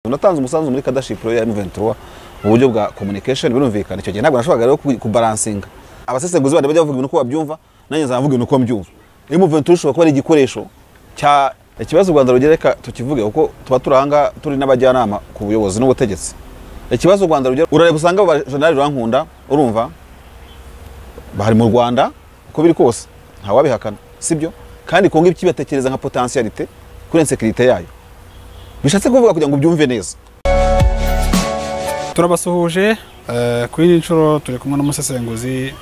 Natanze umusanzu muri leadership ya M23 mu buryo bwa communication birumvikana icyo gihe ntabwo nashoboraga rero kubalansinga abasesenguzi bandi bajya bavuga ibintu ko babyumva nanjye nzavuga ibintu ko mbyumva M23 ishobora kuba ari igikoresho cya ikibazo Rwanda rugereka tukivuge uko tuba turanga turi n'abajyanama ku buyobozi n'ubutegetsi ikibazo Rwanda rugereka urareba usanga aba general Rankunda urumva bahari mu Rwanda uko biri kose nta wabihakana sibyo kandi konga ikibatekereza nka potentialite kuri insécurité yayo bishatse kuvuga kugira ngo byumve neza. Turabasuhuje kuri inshuro turi kumwe n'umusesenguzi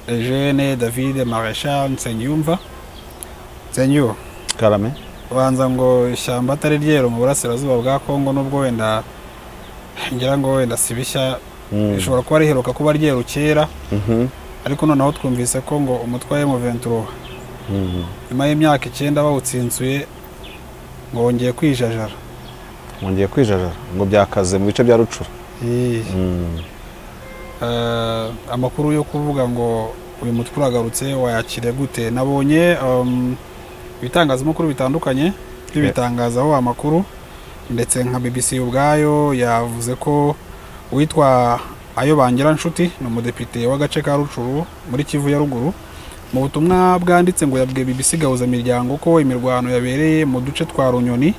Eugene David Marshal Nsengiyumva. Nsengiyumva Karame banza ngo ishyamba atari ryero mu burasirazuba bwa Kongo nubwo wenda ngira ngo wenda sibishya bishobora kuba riheruka kuba ryero kera ariko noneho twumvise ko ngo umutwe wa M23 nyuma y'imyaka 9 bawutsinsuye ngongeye kwijajara ngo byakaze mu bice bya Rucura. Amakuru yo kuvuga ngo uyu mutwe uragarutse wayakire gute? Nabonye ibitangazamakuru bitandukanye bibitangazaho amakuru ndetse nka BBC ubwayo yavuze ko witwa Ayo Bangira Nshuti no mudepite w'agace ka Rucuru muri Kivu ya ruguru mu butumwa bwanditse ngo yabwiye BBC gahuza miryango ko imirwano yabereye mu duce twa Runyoni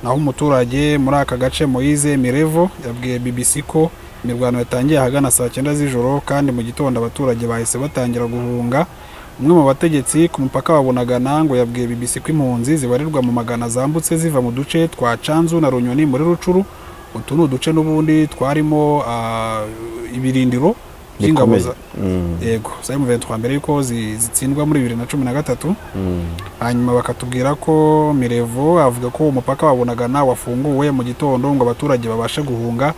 naho umuturage muri aka gace Moise Mirevo yabwiye BBC ko imirwano yatangiye hagana saa 9 z'ijoro kandi mu gitondo abaturage bahise batangira guhunga. Umwe mu bategetsi ku mupaka wabonagana ngo yabwiye BBC ko impunzi zibarirwa mu magana zambutse ziva mu duce twa Canzu na Runyoni muri Rucuru utu n'uduce n'ubundi twarimo ibirindiro y'ingaboza yego za M23 mbere yuko zitsindwa muri 2013 hanyuma bakatubwira ko Mirevo avuga ko umupaka wabonagana wafunguwe mu gitondo ngo abaturage babashe guhunga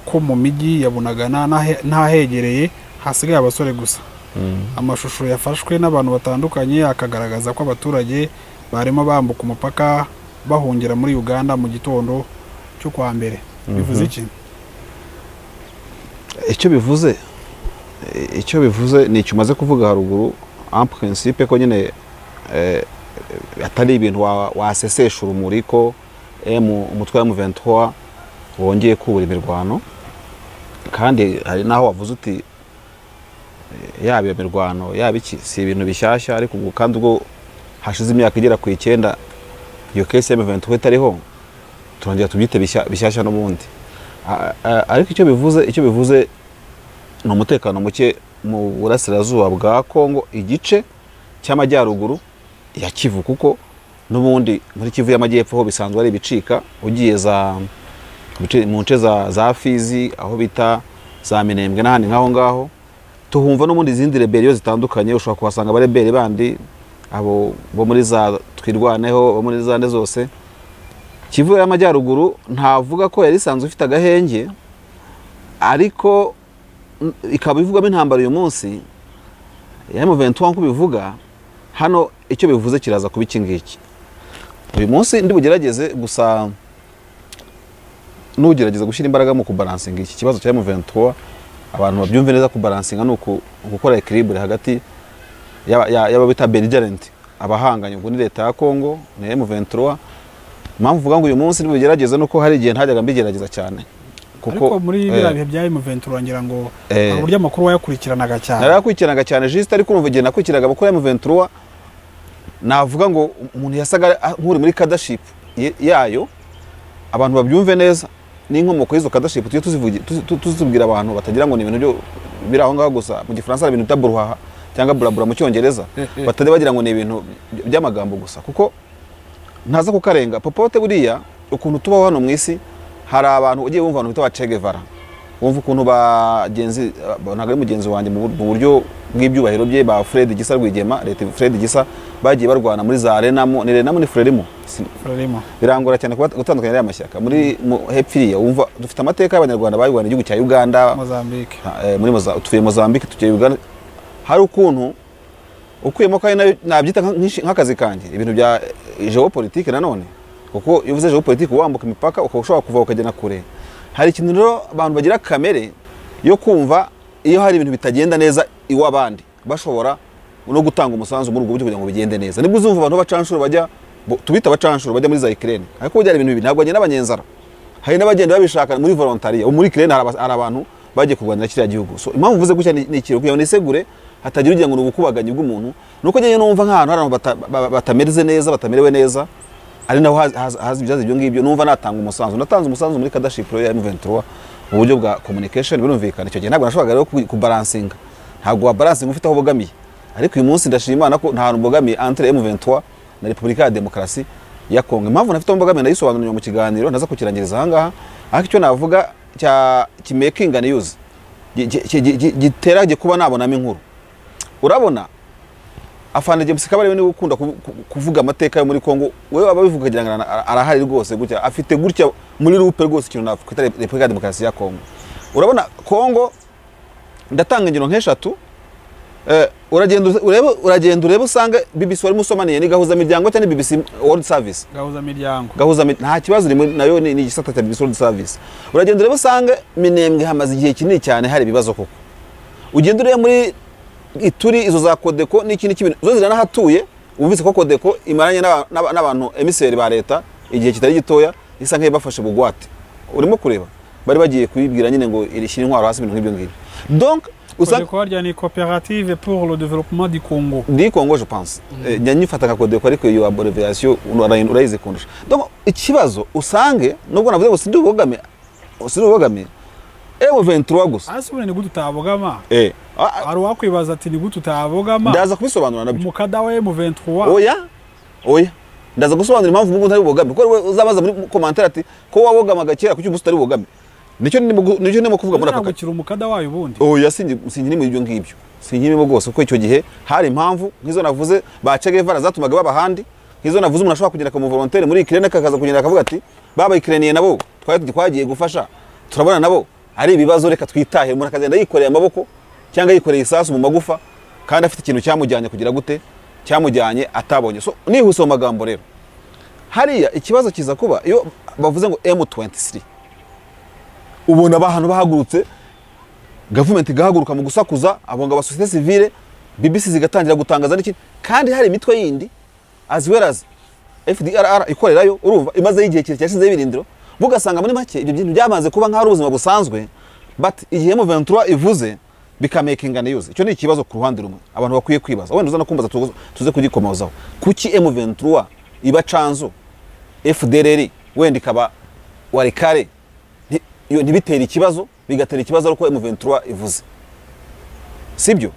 ko mu migi yabonagana ntahegereye hasigaye abasore gusa. Amashusho yafashwe n'abantu batandukanye akagaragaza ko abaturage barimo bambuka umupaka bahungira muri Uganda mu gitondo cyo kwa mbere. Bivuze iki? Icyo bivuze ni icyumaze kuvuga haruguru en principe ko nyine atari ibintu wasesesha urumuri ko umutwe wa M23 wongeye kubura imirwano kandi hari naho wavuze uti yaba imirwano yaba iki si ibintu bishyashya ariko kandi ubwo hashize imyaka igera ku 9 iyo case ya M23 itariho turongera tubyite bishyashya n'ubundi ariko icyo bivuze no umutekano muke mu burasirazuba bwa Kongo igice cy'amajyaruguru ya Kivu kuko n'ubundi muri Kivu y'amajyepfo ho bisanzwe ari bicika ugiye mu nce za Fizi aho bita za Minembwe n'ahandi ngaho tuhumva n'ubundi izindi rebellion zitandukanye ushobora kuhasanga abarebere bandi abo bo muri za twirwaneho bo muri zande zose. Kivu y'amajyaruguru ntavuga ko yari isanzwe ifite agahenge ariko ikaba ivugamo intambara uyu munsi ya M23 nko bivuga hano icyo bivuze kiraza kuba iki ngiki. Uyu munsi ndi bugerageze gusa n'ugerageza gushyira imbaraga mu kubalansinga iki kibazo cya M23 abantu babyumve neza kubalansinga nuko gukora equilibre hagati y'ababita belligerent abahanganye ngo ni leta ya Kongo na M23. Mpamvu vuga ngo uyu munsi ndi bugerageze nuko hari igihe ntajyaga mbigerageza cyane kuko muri biriya bihe bya M23 ngira ngo uburyo amakuru wayakurikiranaga cyane narakurikiranaga cyane juste ariko urumva igihe nakurikiraga amakuru ya M23 navuga ngo umuntu yasaga nk'uri muri leadership yayo abantu babyumve neza n'inkomoko y'izo leadership tuzibwira abantu batagira ngo ni ibintu byo biraho ngaho gusa mu gifaransa ari ibintu taburuha cyangwa burabura mu cyongereza batajya bagira ngo ni ibintu by'amagambo gusa kuko ntaza kukarenga popote buriya ukuntu tubaho hano mu isi hari abantu ugiye wumva abantu bita ba Che Guevara wumva ukuntu bagenzi ntago ari mugenzi wanjye mu buryo bw'ibyubahiro bye ba Fred Gisa Rwigema leta Fred Gisa bagiye barwana muri za Renamo ni Frelimo birangora cyane gutandukanya ya mashyaka muri hepfiriya wumva dufite amateka y'abanyarwanda bayirwana igihugu cya Uganda Mozambique tuvuye Mozambique tugiye Uganda hari ukuntu ukuyemo kandi nabyita nk'akazi kanjye ibintu bya geopolitique nanone kuko iyo uvuze geopolitique wambuka imipaka ukashobora kuva ukagena kure. Hari ikintu rero abantu bagira kamere yo kumva iyo hari ibintu bitagenda neza iwabandi bashobora no gutanga umusanzu muri ubwo buryo kugira ngo bigende neza. Nibwo uzumva abantu bacanshuro bajya tubita bacanshuro bajya muri za Ukraine ariko byari ibintu bibi ntabwo agenda abanyenzara hari n'abagenda babishaka muri volontariat muri Ukraine hari abantu bagiye kurwanira kiriya gihugu. So impamvu uvuze gutya ni ikiro kugira ngo nisegure hatagira ugira ngo n'ubukubaganyi bw'umuntu nuko ngiye numva nk'ahantu hari batamereze neza batamerewe neza ari naho hazi ibyazo ibyo ngibyo numva natanga umusanzu natanze umusanzu muri leadership ya M23 mu buryo bwa communication birumvikana icyo gihe ntabwo nashoboraga rero kubalansinga ntabwo wa balancing ufite aho bogamiye ariko uyu munsi ndashima Imana ko nta hantu bogamiye entre M23 na Repubulika ya Demokarasi ya Kongo. Impamvu nafite mbogamiye nayisobanuriye mu kiganiro naza kukirangiriza ahangaha ariko icyo navuga cya making and use gitera kuba nabonamo inkuru. Urabona afande James Kabare ni gukunda kuvuga amateka yo muri Kongo wewe ababivuga kugira ngo arahari rwose gutya afite gutya muri rupe rwose ikintu navuga Repubulika ya Demokarasi ya Kongo. Urabona Kongo ndatanga ingero nk'eshatu uragenda urebe usanga BBC wari musomaniye ni gahuza miryango cyane BBC World Service gahuza nta kibazo nayo ni igisata cya BBC World Service. Uragenda urebe usanga Minembwe hamaze igihe kinini cyane hari ibibazo koko. Ugenda urebe muri Ituri izo za Kodeko n'ikindi kibintu zo ziranahatuye ubuvise ko Kodeko imaranye n'abantu emiseri ba leta igihe kitari gitoya isa nk'e bafashe bugwate. Urimo kureba bari bagiye kubibwira nyine ngo irishira intwaro hasi ibintu nk'ibyo ngibyo. Donc Kodeko ari ni coopérative pour le développement du Congo. Du Congo je pense. Nyanyifata nka Kodeko ariko iyo abbreviation urayize kundusha. Donc ikibazo usange nubwo navuze ngo sindi ubogame M23 gusa. Asubire ni gute utabogama? Ari wakwibaza ati ni gute utabogama? Ndaza kubisobanura nabyo. Mukada wa M23. Oya. Ndaza gusobanura impamvu umuntu ari bogame. Kuko uzabaza muri commentaire ati ko wabogamaga kera kuki ubusa ari bogame. Nicyo nimo kuvuga muri aka kira umukada wayo ubundi. Oya singi mu ibyo ngibyo. Sinkirimo gose kuko icyo gihe hari impamvu nkizo navuze ba Che Guevara zatumaga babahandi. Nkizo navuze umuntu ashobora kugenda mu volontaire muri Ukraine akaza kugenda akavuga ati baba Ukrainian nabo twagiye gufasha. Turabona nabo ari ibibazo reka twitahe umuntu akagenda yikoreye amaboko cyangwa yikoreye isasu mu magufa kandi afite ikintu cyamujyanye kugira gute cyamujyanye atabonye. So nihuse mu magambo rero hariya ikibazo kiza kuba iyo bavuze ngo M23 ubona abantu bahagurutse government gahaguruka mu gusakuza abonga ba societe civile BBC zigatangira gutangaza n'iki kandi hari imitwe yindi as well as FDRR ikorerayo urumva imaze igihe cyashize ibirindiro bugasanga muri make ibyo bintu byamaze kuba nk'aho ubuzima busanzwe but igihe M23 ivuze bikamaking and use icyo ni ikibazo ku ruhande rumwe abantu bakwiye kwibaza wenda uza no kumbaza tuze kugikomozaho kuki M23 iba canzo FDLR wenda ikaba warikare iyo ntibitera ikibazo bigatera ikibazo ariko M23 ivuze sibyo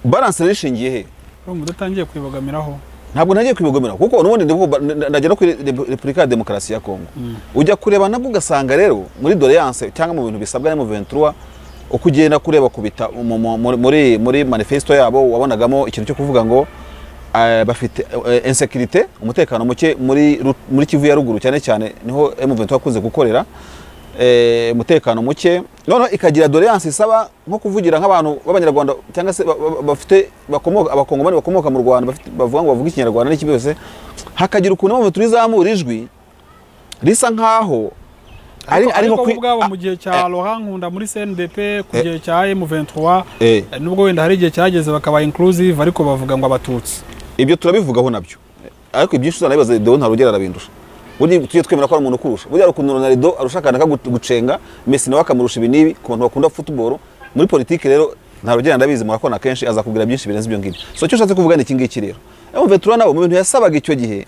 balance rishingiye he mudatangiye kwibogamiraho ntabwo ntagiye kwibogamira kuko nubundi ndagera kuri Repubulika ya Demokarasi ya Kongo ujya kureba nabwo ugasanga rero muri doléance cyangwa mu bintu bisabwa na M23 ukugenda kureba kubita muri manifesto yabo wabonagamo ikintu cyo kuvuga ngo bafite insécurité umutekano muke muri Kivu ya ruguru cyane cyane niho M23 akunze gukorera umutekano muke none ikagira doléance isaba nko kuvugira nk'abantu b'abanyarwanda cyangwa se bafite abakongomani bakomoka mu Rwanda bavuga ngo bavuga ikinyarwanda n'iki byose hakagira ukuntu mu turizamura ijwi risa nkaho ari nko kwibwabo mu gihe cya Laurent Nkunda muri CNDP ku gihe cya M23 nubwo wenda hari igihe cyageze bakaba inclusive ariko bavuga ngo abatutsi ibyo turabivugaho nabyo ariko ibyinshi uzanabibaza Deo ntarugera arabindusha buri tuye twemera ko ari umuntu kurusha buri arukundo Ronaldo arushakana gucenga Messi nawe akamurusha ibinibi ku bantu bakunda football muri politike rero ntarugera ndabizi murakona kenshi aza kugira byinshi birenze ibyo ngibyo so cyo nshatse kuvuga ni iki ngiki rero M23 nabo mu bintu yasabaga icyo gihe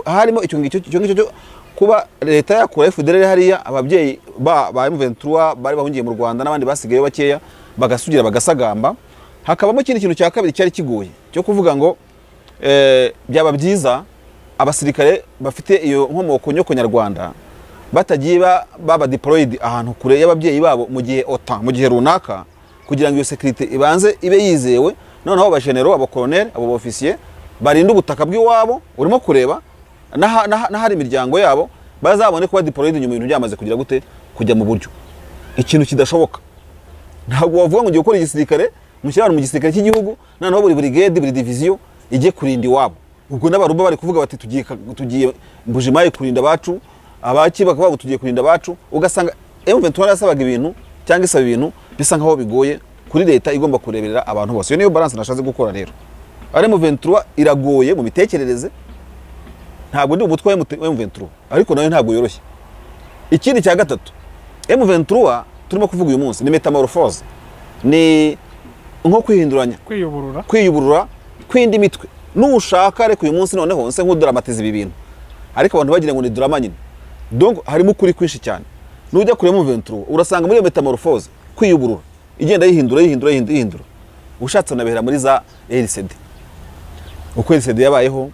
harimo icyo ngicyo kuba leta yakura FDLR hariya ababyeyi ba M23 bari bahungiye mu Rwanda n'abandi basigaye bakeya bagasugira bagasagamba hakabamo ikindi kintu cya kabiri cyari kigoye cyo kuvuga ngo byaba byiza abasirikare bafite iyo nkomoko nyoko nyarwanda batagiye baba deployed ahantu kure y'ababyeyi babo mu gihe OTAN mu gihe runaka kugira ngo iyo security ibanze ibe yizewe noneho aba general aba colonel aba officier barinda ubutaka bw'iwabo urimo kureba n'ahari imiryango yabo bazabone kuba deployed nyuma ibintu byamaze kugira gute kujya mu buryo ikintu kidashoboka ntabwo wavuga ngo ugiye gukora igisirikare mushyirana mu gisirikare cy'igihugu noneho buri brigade buri division ijye kurinda iwabo ubwo n'abaruba bari kuvuga bati tugiye Mbujimayi kurinda bacu abaki bakavuga tugiye kurinda bacu ugasanga M23 yasabaga ibintu cyangwa isaba ibintu bisa nkaho bigoye kuri leta igomba kureberera abantu bose. Iyo niyo balance nashaze gukora rero. Ari M23 iragoye mu bitekerereze. Ntabwo ndi umutwe wa M23 ariko nayo ntabwo yoroshye. ikindi cya gatatu M23 turimo kuvuga uyu munsi ni metamorphose, ni nko kwihinduranya, kwiyuburura kwindi mitwe. Nushaka reka uyu munsi noneho nse nk'uduramatiza ibi bintu, ariko abantu bagira ngo ni drama nyine. Donc harimo kuri kwinshi cyane. Nujya kure M23 urasanga muri iyo metamorphose kwiyuburura igenda yihindura. Ushatse nabehera muri za LCD, uko LCD yabayeho,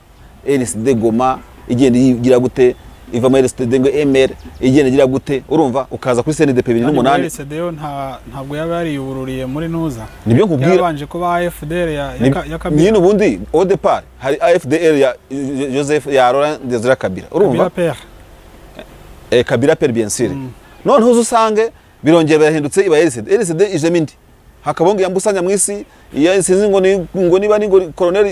LCD Goma igenda yigira gute, iva muri LCD ngo MR igenda igira gute, urumva ukaza kuri CNDP 2008. LCD yo ntabwo yaba yariyubururiye muri nuza, nibyo nkubwira, yabanje kuba AFDR ya Kabila. Nyine ubundi au départ hari AFDR ya Joseph ya Laurent Désiré Kabila, urumva Kabila père bien sûr. None usange birongera birahindutse iba LCD ije mindi hakabonga yambusanya mwisi iya sinzi ngo niba ni colonel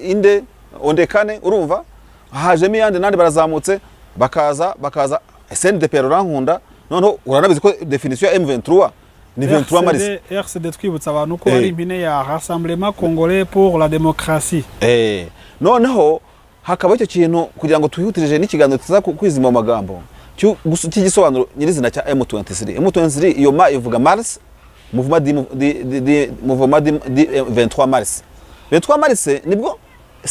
inde ondekane, urumva haje miyande nandi barazamutse bakaza SNDP Rankunda. Noneho uranabizi ko definition ya M23 ni 23 Mars. RCD twibutsa abantu ko ari impine ya Rassemblement Congolais pour la Démocratie. Noneho hakaba icyo kintu kugira ngo tuhihutirije n'ikiganiro tuza kwizima mu magambo cy'igisobanuro nyirizina cya M23. M23 iyo ma ivuga Mars, mouvement di 23 Mars. 23 Mars nibwo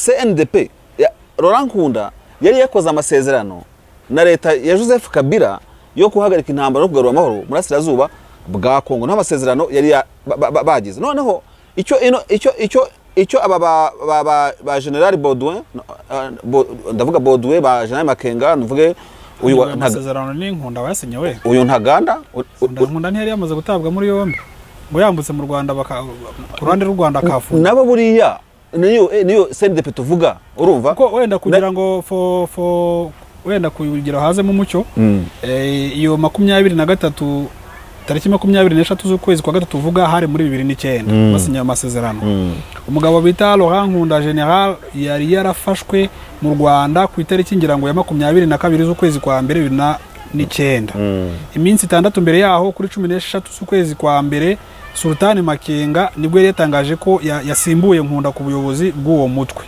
CNDP ya Rankunda yari yakoze amasezerano na leta ya Joseph Kabila yo kuhagarika intambara no kugarura amahoro muri Asirazuba bwa Kongo. Nta masezerano yari bagize. Noneho icyo aba ba General Baudouin, ndavuga Baudouin, ba General Makenga, ndavuge uyu masezerano ni Nkunda wasinyewe, uyu Ntaganda. Nkunda ntiyari yamaze gutabwa muri yombi ngo yambutse mu Rwanda ku ruhande rw'u Rwanda kafu nabo buriya niyo CNDP tuvuga, urumva ko wenda kugira ngo wenda kugira hazemo umucyo. Iyo 23 tariki 23 z'ukwezi kwa gatatu tuvuga hari muri 2009 basinye amasezerano. Umugabo bita Laurent Nkunda General yari yarafashwe mu Rwanda ku itariki ngira ngo ya 22 z'ukwezi kwa mbere 2009. Iminsi 6 mbere yaho kuri 16 z'ukwezi kwa mbere Sultan Makenga nibwo yari yatangaje ko yasimbuye Nkunda ku buyobozi bw'uwo mutwe.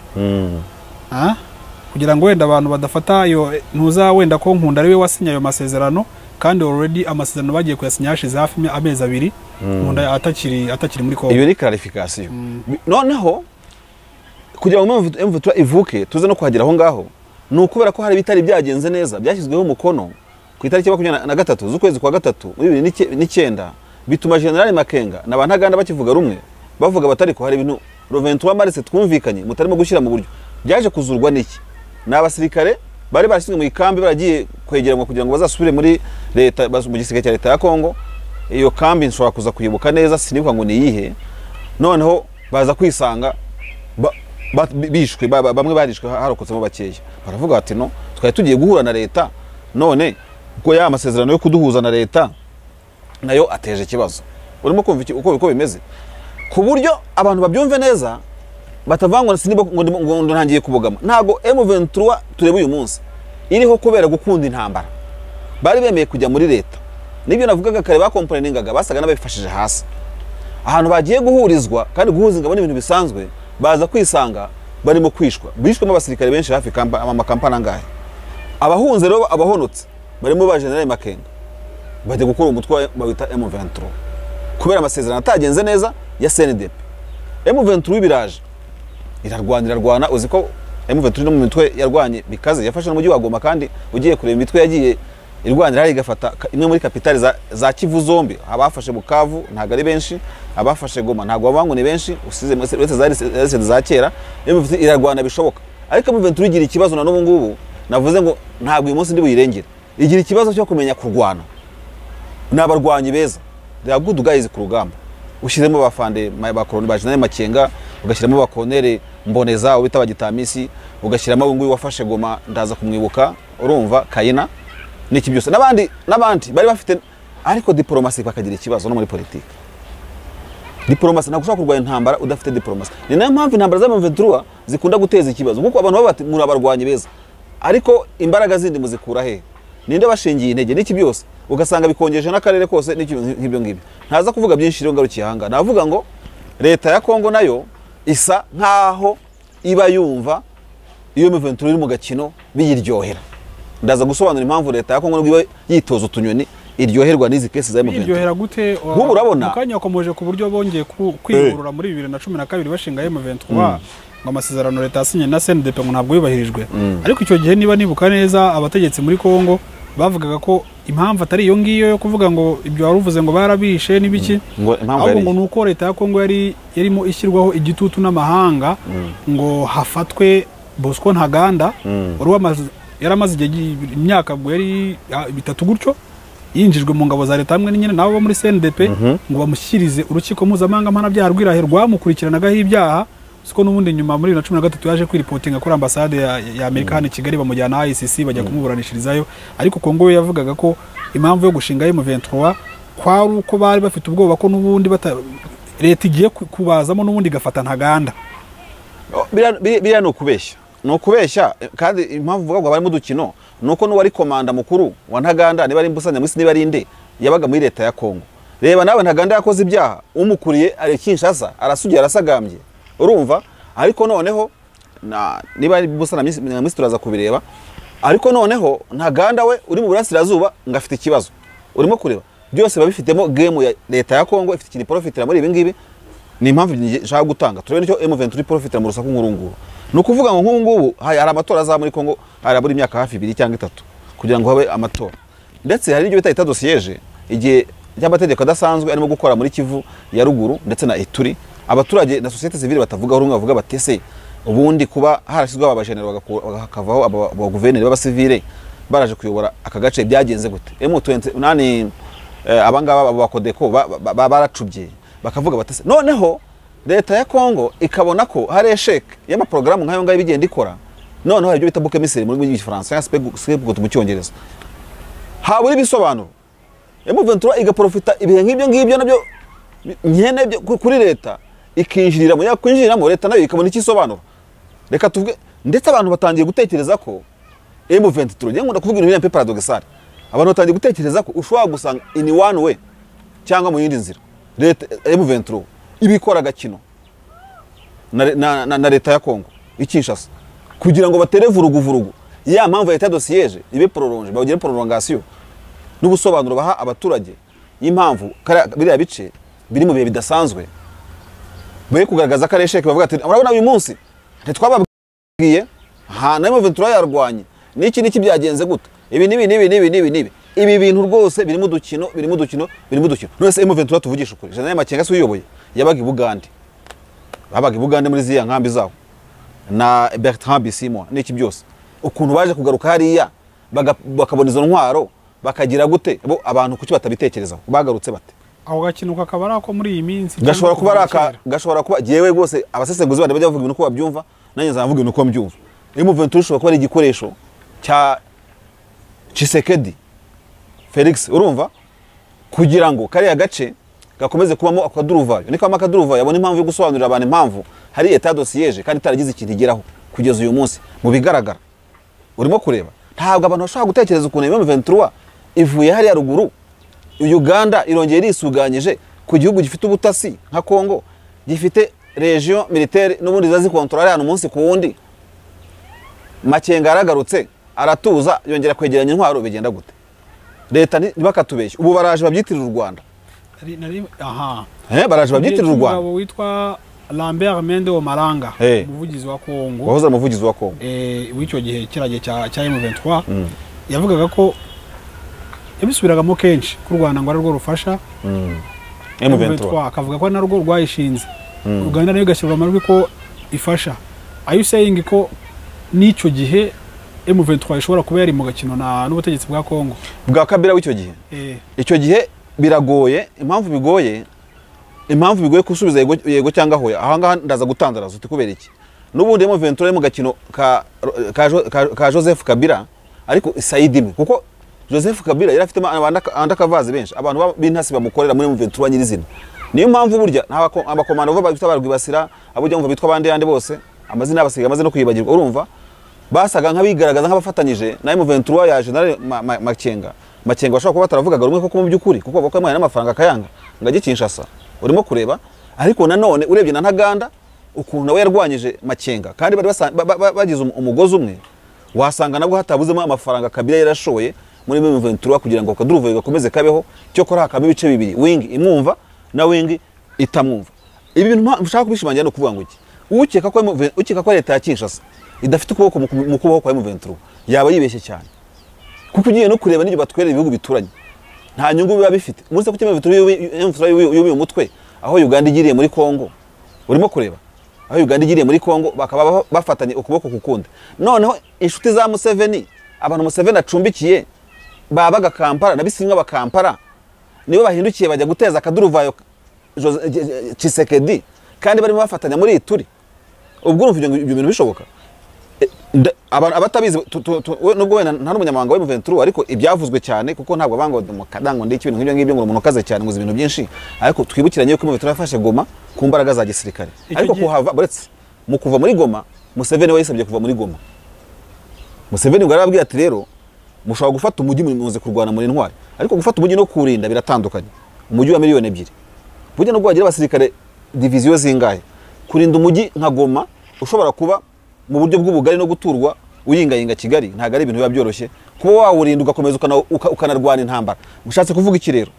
Kugira ngo wenda abantu badafata yo ntuza wenda ko Nkunda ariwe wasinya ayo masezerano, kandi already amasezerano bagiye kuyasinya hashize hafi amezi 2 Nkunda atakiri muri Kongo. Iyo ni clarification. Noneho kugira ngo M23 ivuke tuze no kuhagera aho ngaho nukubera ko hari bitari byagenze neza byashyizweho umukono ku itariki 23 z'ukwezi kwa gatatu muri 2009 bituma General Makenga na Ntaganda bakivuga rumwe bavuga batari ko hari ibintu 23 Mars twumvikanye mutarimo gushyira mu buryo. Byaje kuzurwa n'iki? N'abasirikare bari bashyizwe mu ikambi baragiye kwegeramo kugira ngo bazasubire muri leta mu gisirikare cya leta ya Kongo. Iyo kambi nshobora kuza kuyibuka neza sinibuka ngo ni yihe. Noneho baza kwisanga bishwe, bamwe barishwe harokotsemo bakeya. Baravuga ati no twari tugiye guhura na leta, none uko ya amasezerano yo kuduhuza na leta nayo ateje ikibazo. Urimo kumva uko bimeze ku buryo abantu babyumve neza batavangwa ngo ntangiye kubogama. Ntago M23 tureba uyu munsi iriho kubera gukunda intambara. Bari bemeye kujya muri leta, nibyo navugaga kare bakomplayiningaga, basaga n'abifashije hasi. Ahantu bagiye guhurizwa kandi guhuza ingabo n'ibintu bisanzwe baza kwisanga barimo kwishwa. Bishwe n'abasirikare benshi hafi amakampana ngahe. Abahunze rero abahonotse barimo ba General Makenga bajya gukora umutwe bawita M23 kubera amasezerano atagenze neza ya CNDP. M23 biraje irarwana. Uzi ko M23 no mu mitwe yarwanye bikaze, yafashe n'umujyi wa Goma, kandi ugiye kureba imitwe yagiye irwanira hari igafata imwe muri kapitali za Kivu zombi. Abafashe Bukavu ntago ari benshi, abafashe Goma ntago babangu ni benshi, usize uretse za kera. M23 irarwana bishoboka, ariko M23 igira ikibazo na n'ubu ngubu navuze ngo ntago uyu munsi ndi buyirengera. Igira ikibazo cyo kumenya kurwana. N'abarwanyi beza, they are good guys ku rugamba. Ushyiremo bafande bakoroni ba General Makenga, ugashyiramo bakonere Mboneza ubita bagitamisi, ugashyiramo nguyu wafashe Goma ndaza kumwibuka, urumva Kayina n'iki byose n'abandi bari bafite. Ariko diplomasi bakagira ikibazo no muri politiki. Diplomasi ntabwo ushobora kurwanya intambara udafite diplomasi. Ni nayo mpamvu intambara za M23 zikunda guteza ikibazo, kuko abantu baba bati muri abarwanyi beza, ariko imbaraga zindi muzikura he? Ninde bashingiye intege n'iki byose, ugasanga bikongeje n'akarere kose n'ibyo ngibyo. Ntaza kuvuga byinshi rero ngarukiye hanga. Navuga ngo leta ya Kongo nayo isa nkaho iba yumva iyo M23 iri mu gakino biyiryohera. ndaza gusobanura impamvu leta ya Kongo nubwo yitoza utunyoni iryoherwa n'izi kesi za M23 iryohera gute nk'ubu urabona mukanya wakomeje ku buryo bongeye kwigurura muri 2012 bashinga M23 ngo amasezerano leta yasinye na CNDP ngo ntabwo yubahirijwe ariko icyo gihe niba nibuka neza abategetsi muri Kongo bavugaga ko impamvu atari iyo ngiyo yo kuvuga ngo ibyo waruvuze ngo barabishe n'ibiki ahubwo ngo nuko leta ya Kongo yarimo ishyirwaho igitutu n'amahanga ngo hafatwe Bosco Ntaganda yaramaze imyaka ngo yari 3 gutyo yinjijwe mu ngabo za leta hamwe nyine nabo muri CNDP ngo bamushyirize urukiko mpuzamahanga mpanabyaha rw'Irahe rwamukurikiranaga ibyaha siko nubundi nyuma muri 2013 yaje kwiripotinga kuri ambassade ya Amerika hano i Kigali bamujyana ICC bajya kumuburanishirizayo ariko Kongo yavugaga ko impamvu yo gushinga M23 kwari uko bari bafite ubwoba ko nubundi leta igiye kubazamo nubundi gafata Ntaganda biriya no kubeshya kandi impamvu vuga ngo bari mu dukino nuko n'uwari komanda mukuru wa Ntaganda niba ari Mbusanya mwisi niba ari nde yabaga muri leta ya Kongo reba nawe Ntaganda yakoze ibyaha umukuriye ari Kinshasa arasugiye arasagambye urumva ariko noneho niba ari Mbusanya mwisi turaza kubireba ariko noneho Ntaganda we uri mu burasirazuba ngafite ikibazo urimo kureba byose babifitemo game ya leta ya Kongo ifite ikindi profitira muri ibi ngibi ni impamvu nshaka gutanga turebe nicyo M23 profitira mu rusaku nk'urunguru nukuvuga ngo nk'ubu hari amatora za muri Kongo hari aburi imyaka hafi 2 cyangwa 3 kugira ngo habe amatora ndetse hari ibyo bita dosiyeje igihe y'amategeko adasanzwe arimo gukora muri Kivu ya ruguru ndetse na Ituri abaturage na societe civile batavuga rumwe bavuga batese ubundi kuba harashyizwe abajenero bakavaho aba guverineri b'abasivile baraje kuyobora aka gace byagenze gute M23 abangaba bakodeko baracubye bakavuga batese noneho leta ya Kongo ikabona ko hari esheke y'ama programme nkayo ngayo bigenda ikora noneho hari ibyo bita bouquet misiri muri Gifaransa script mu Cyongereza haburi bisobanuro M23 igaprofita ibihe nk'ibyo nabyo nyene kuri leta ikinjirira mu yakwinjirira mu leta nayo ikabona ikisobanuro reka tuvuge ndetse abantu batangiye gutekereza ko M23 ngiye ngunda kuvuga ibintu bya paradoxal abantu batangiye gutekereza ko ushobora gusanga in one way cyangwa mu yindi nzira leta M23 ibikora gakino na leta ya Kongo Kinshasa kugira ngo batere vurugu ya mpamvu ya dosiyeje ibe prolonge bagire prolongation n'ubusobanuro baha abaturage y'impamvu biriya bice biri mu bihe bidasanzwe baye kugaragaza ko aresheke bavuga ati urabona uyu munsi twababwiye na M23 yarwanye niki byagenze gute ibi ibi bintu rwose biri mu dukino nose M23 tuvugisha ukuri Jean Makenga se uyoboye yabaga Uganda babaga Uganda muri ziya nkambi zawo na Bertrand Bisimwa niki byose ukuntu baje kugaruka hariya bakabona izo ntwaro bakagira gute bo abantu kuki batabitekerezaho bagarutse bate aho gakinuka kabara ko muri iyi minsi gashobora kuba jewe rwose abasesenguzi bande bajya bavuga ibintu ko babyumva nanjye nzavuga ibintu ko mbyumva M23 ushobora kuba ari igikoresho cya Tshisekedi Felix urumva kugira ngo kariya gace gakomeze kubamo akaduruvayo niko amakaduruvayo yabona impamvu yo gusobanurira abantu impamvu hari etat dosiyeje kandi taragize ikintu igeraho kugeza uyu munsi mu bigaragara urimo kureba ntabwo abantu bashaka gutekereza ukuntu M23 ivuye hari ya ruguru Uganda irongeye risuganyije ku gihugu gifite ubutasi nka Kongo gifite region militaire n'ubundi zazi contrôler hano umunsi ku wundi Makenga aragarutse aratuza yongera kwegeranya intwaro bigenda gute leta ntibakatubeshye ubu baraje babyitirira u Rwanda baraje babyitirira u Rwanda witwa Lambert Mende Omaranga umuvugizi wa Kongo wahoze umuvugizi wa Kongo w'icyo gihe kirage cya M23 yavugaga ko yabisubiragamo kenshi ku Rwanda ngo ararwo rufasha M23 akavuga ko narwo rwayishinze Uganda nayo gashyirwa amajwi ko ifasha are you saying ko n'icyo gihe M23 ishobora kuba yari mu gakino n'ubutegetsi bwa Kongo bwa Kabila w'icyo gihe icyo gihe biragoye impamvu bigoye kusubiza yego cyangwa hoya aha ngaha ndaza gutandaraza uti kubera iki n'ubundi M23 mu gakino ka Joseph Kabila ariko Saidime kuko Joseph Kabila yari afite andakavazi benshi abantu b'intasi bamukorera muri M23 nyirizina niyo mpamvu burya abakomando bava bita barwibasira abujya mva bitwa bande yande bose amazina abasiga amaze no kwibagirwa urumva basaga nk'abigaragaza nk'abafatanyije na M23 ya General Makenga bashobora kuba bataravugaga rumwe koko mu by'ukuri kuko bako amwe n'amafaranga akayanga ngajye Kinshasa urimo kureba ariko nanone urebye na Ntaganda ukuntu nawe yarwanyije Makenga kandi bari bagize umugozi umwe wasanga nabwo hatabuzemo amafaranga Kabila yarashoye muri M23 kugira ngo akaduruvayo gakomeze kabeho cyo kora hakaba ibice bibiri wing imwumva na wing itamwumva. Ibi bintu ushaka kubishimangira no kuvuga ngo iki ukeka ko leta ya Kinshasa idafite ukuboko mu kubaho kwa M23 yaba yibeshye cyane, kuko ugiye no kureba n'ibyo batwerera ibihugu bituranye nta nyungu biba bifite. Muze ku M23 y'uyu mutwe aho Uganda igiriye muri Kongo, urimo kureba aho Uganda igiriye muri Kongo bakaba bafatanye ukuboko kukundi. Noneho inshuti za Museveni, abantu Museveni acumbikiye babaga Kampala nabisimwa bakampara nibo bahindukiye bajya guteza akaduruvayo Tshisekedi kandi barimo bafatanya muri Ituri. Ubwo urumva ibyo bintu bishoboka? Abatabizi nubwo wenda nta n'umunyamabanga wa M23 ariko ibyavuzwe cyane kuko ntabwo bango mukadango ndi ibintu nk'ibyo ngibyo ngo umuntu kaze cyane ngo ibintu byinshi, ariko twibukiranye yuko M23 yafashe Goma ku mbaraga za gisirikare. Ariko kuhava buretse mu kuva muri Goma, Museveni wayisabye kuva muri Goma. Museveni ngo arababwira ati rero mushobora gufata umujyi muze kurwana muri ntwari, ariko gufata umujyi no kurinda biratandukanye. Umujyi wa miliyoni 2 burya no gwagira abasirikare diviziyo zingahe, kurinda umujyi nka Goma ushobora kuba mu buryo bw'ubugari no guturwa uyingayinga Kigali ntago ari ibintu biba byoroshye kuba wawurinda ugakomeza ukanarwana intambara. Mushatse kuvuga iki rero?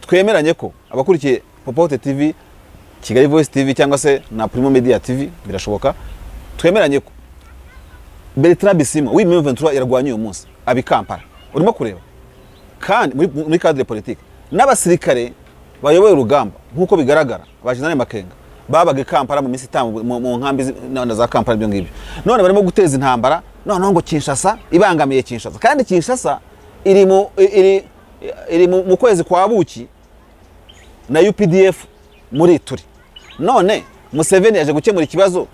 Twemeranye ko abakurikiye Popote TV, Kigali Voice TV cyangwa se na Primo Media TV birashoboka, twemeranye ko Bertrand Bisimwa M23 yarwanye uyu munsi abi Kampala, urimo kureba kandi muri cadre politique n'abasirikare bayoboye urugamba nkuko bigaragara abajenerali Makenga babaga Kampala mu minsi itambu mu nkambi za Kampala byo ngibyo. None barimo guteza intambara, none ngo Kinshasa ibangamiye Kinshasa, kandi Kinshasa iri mu kwezi kwa buki na UPDF muri Ituri. None Museveni yaje gukemura ikibazo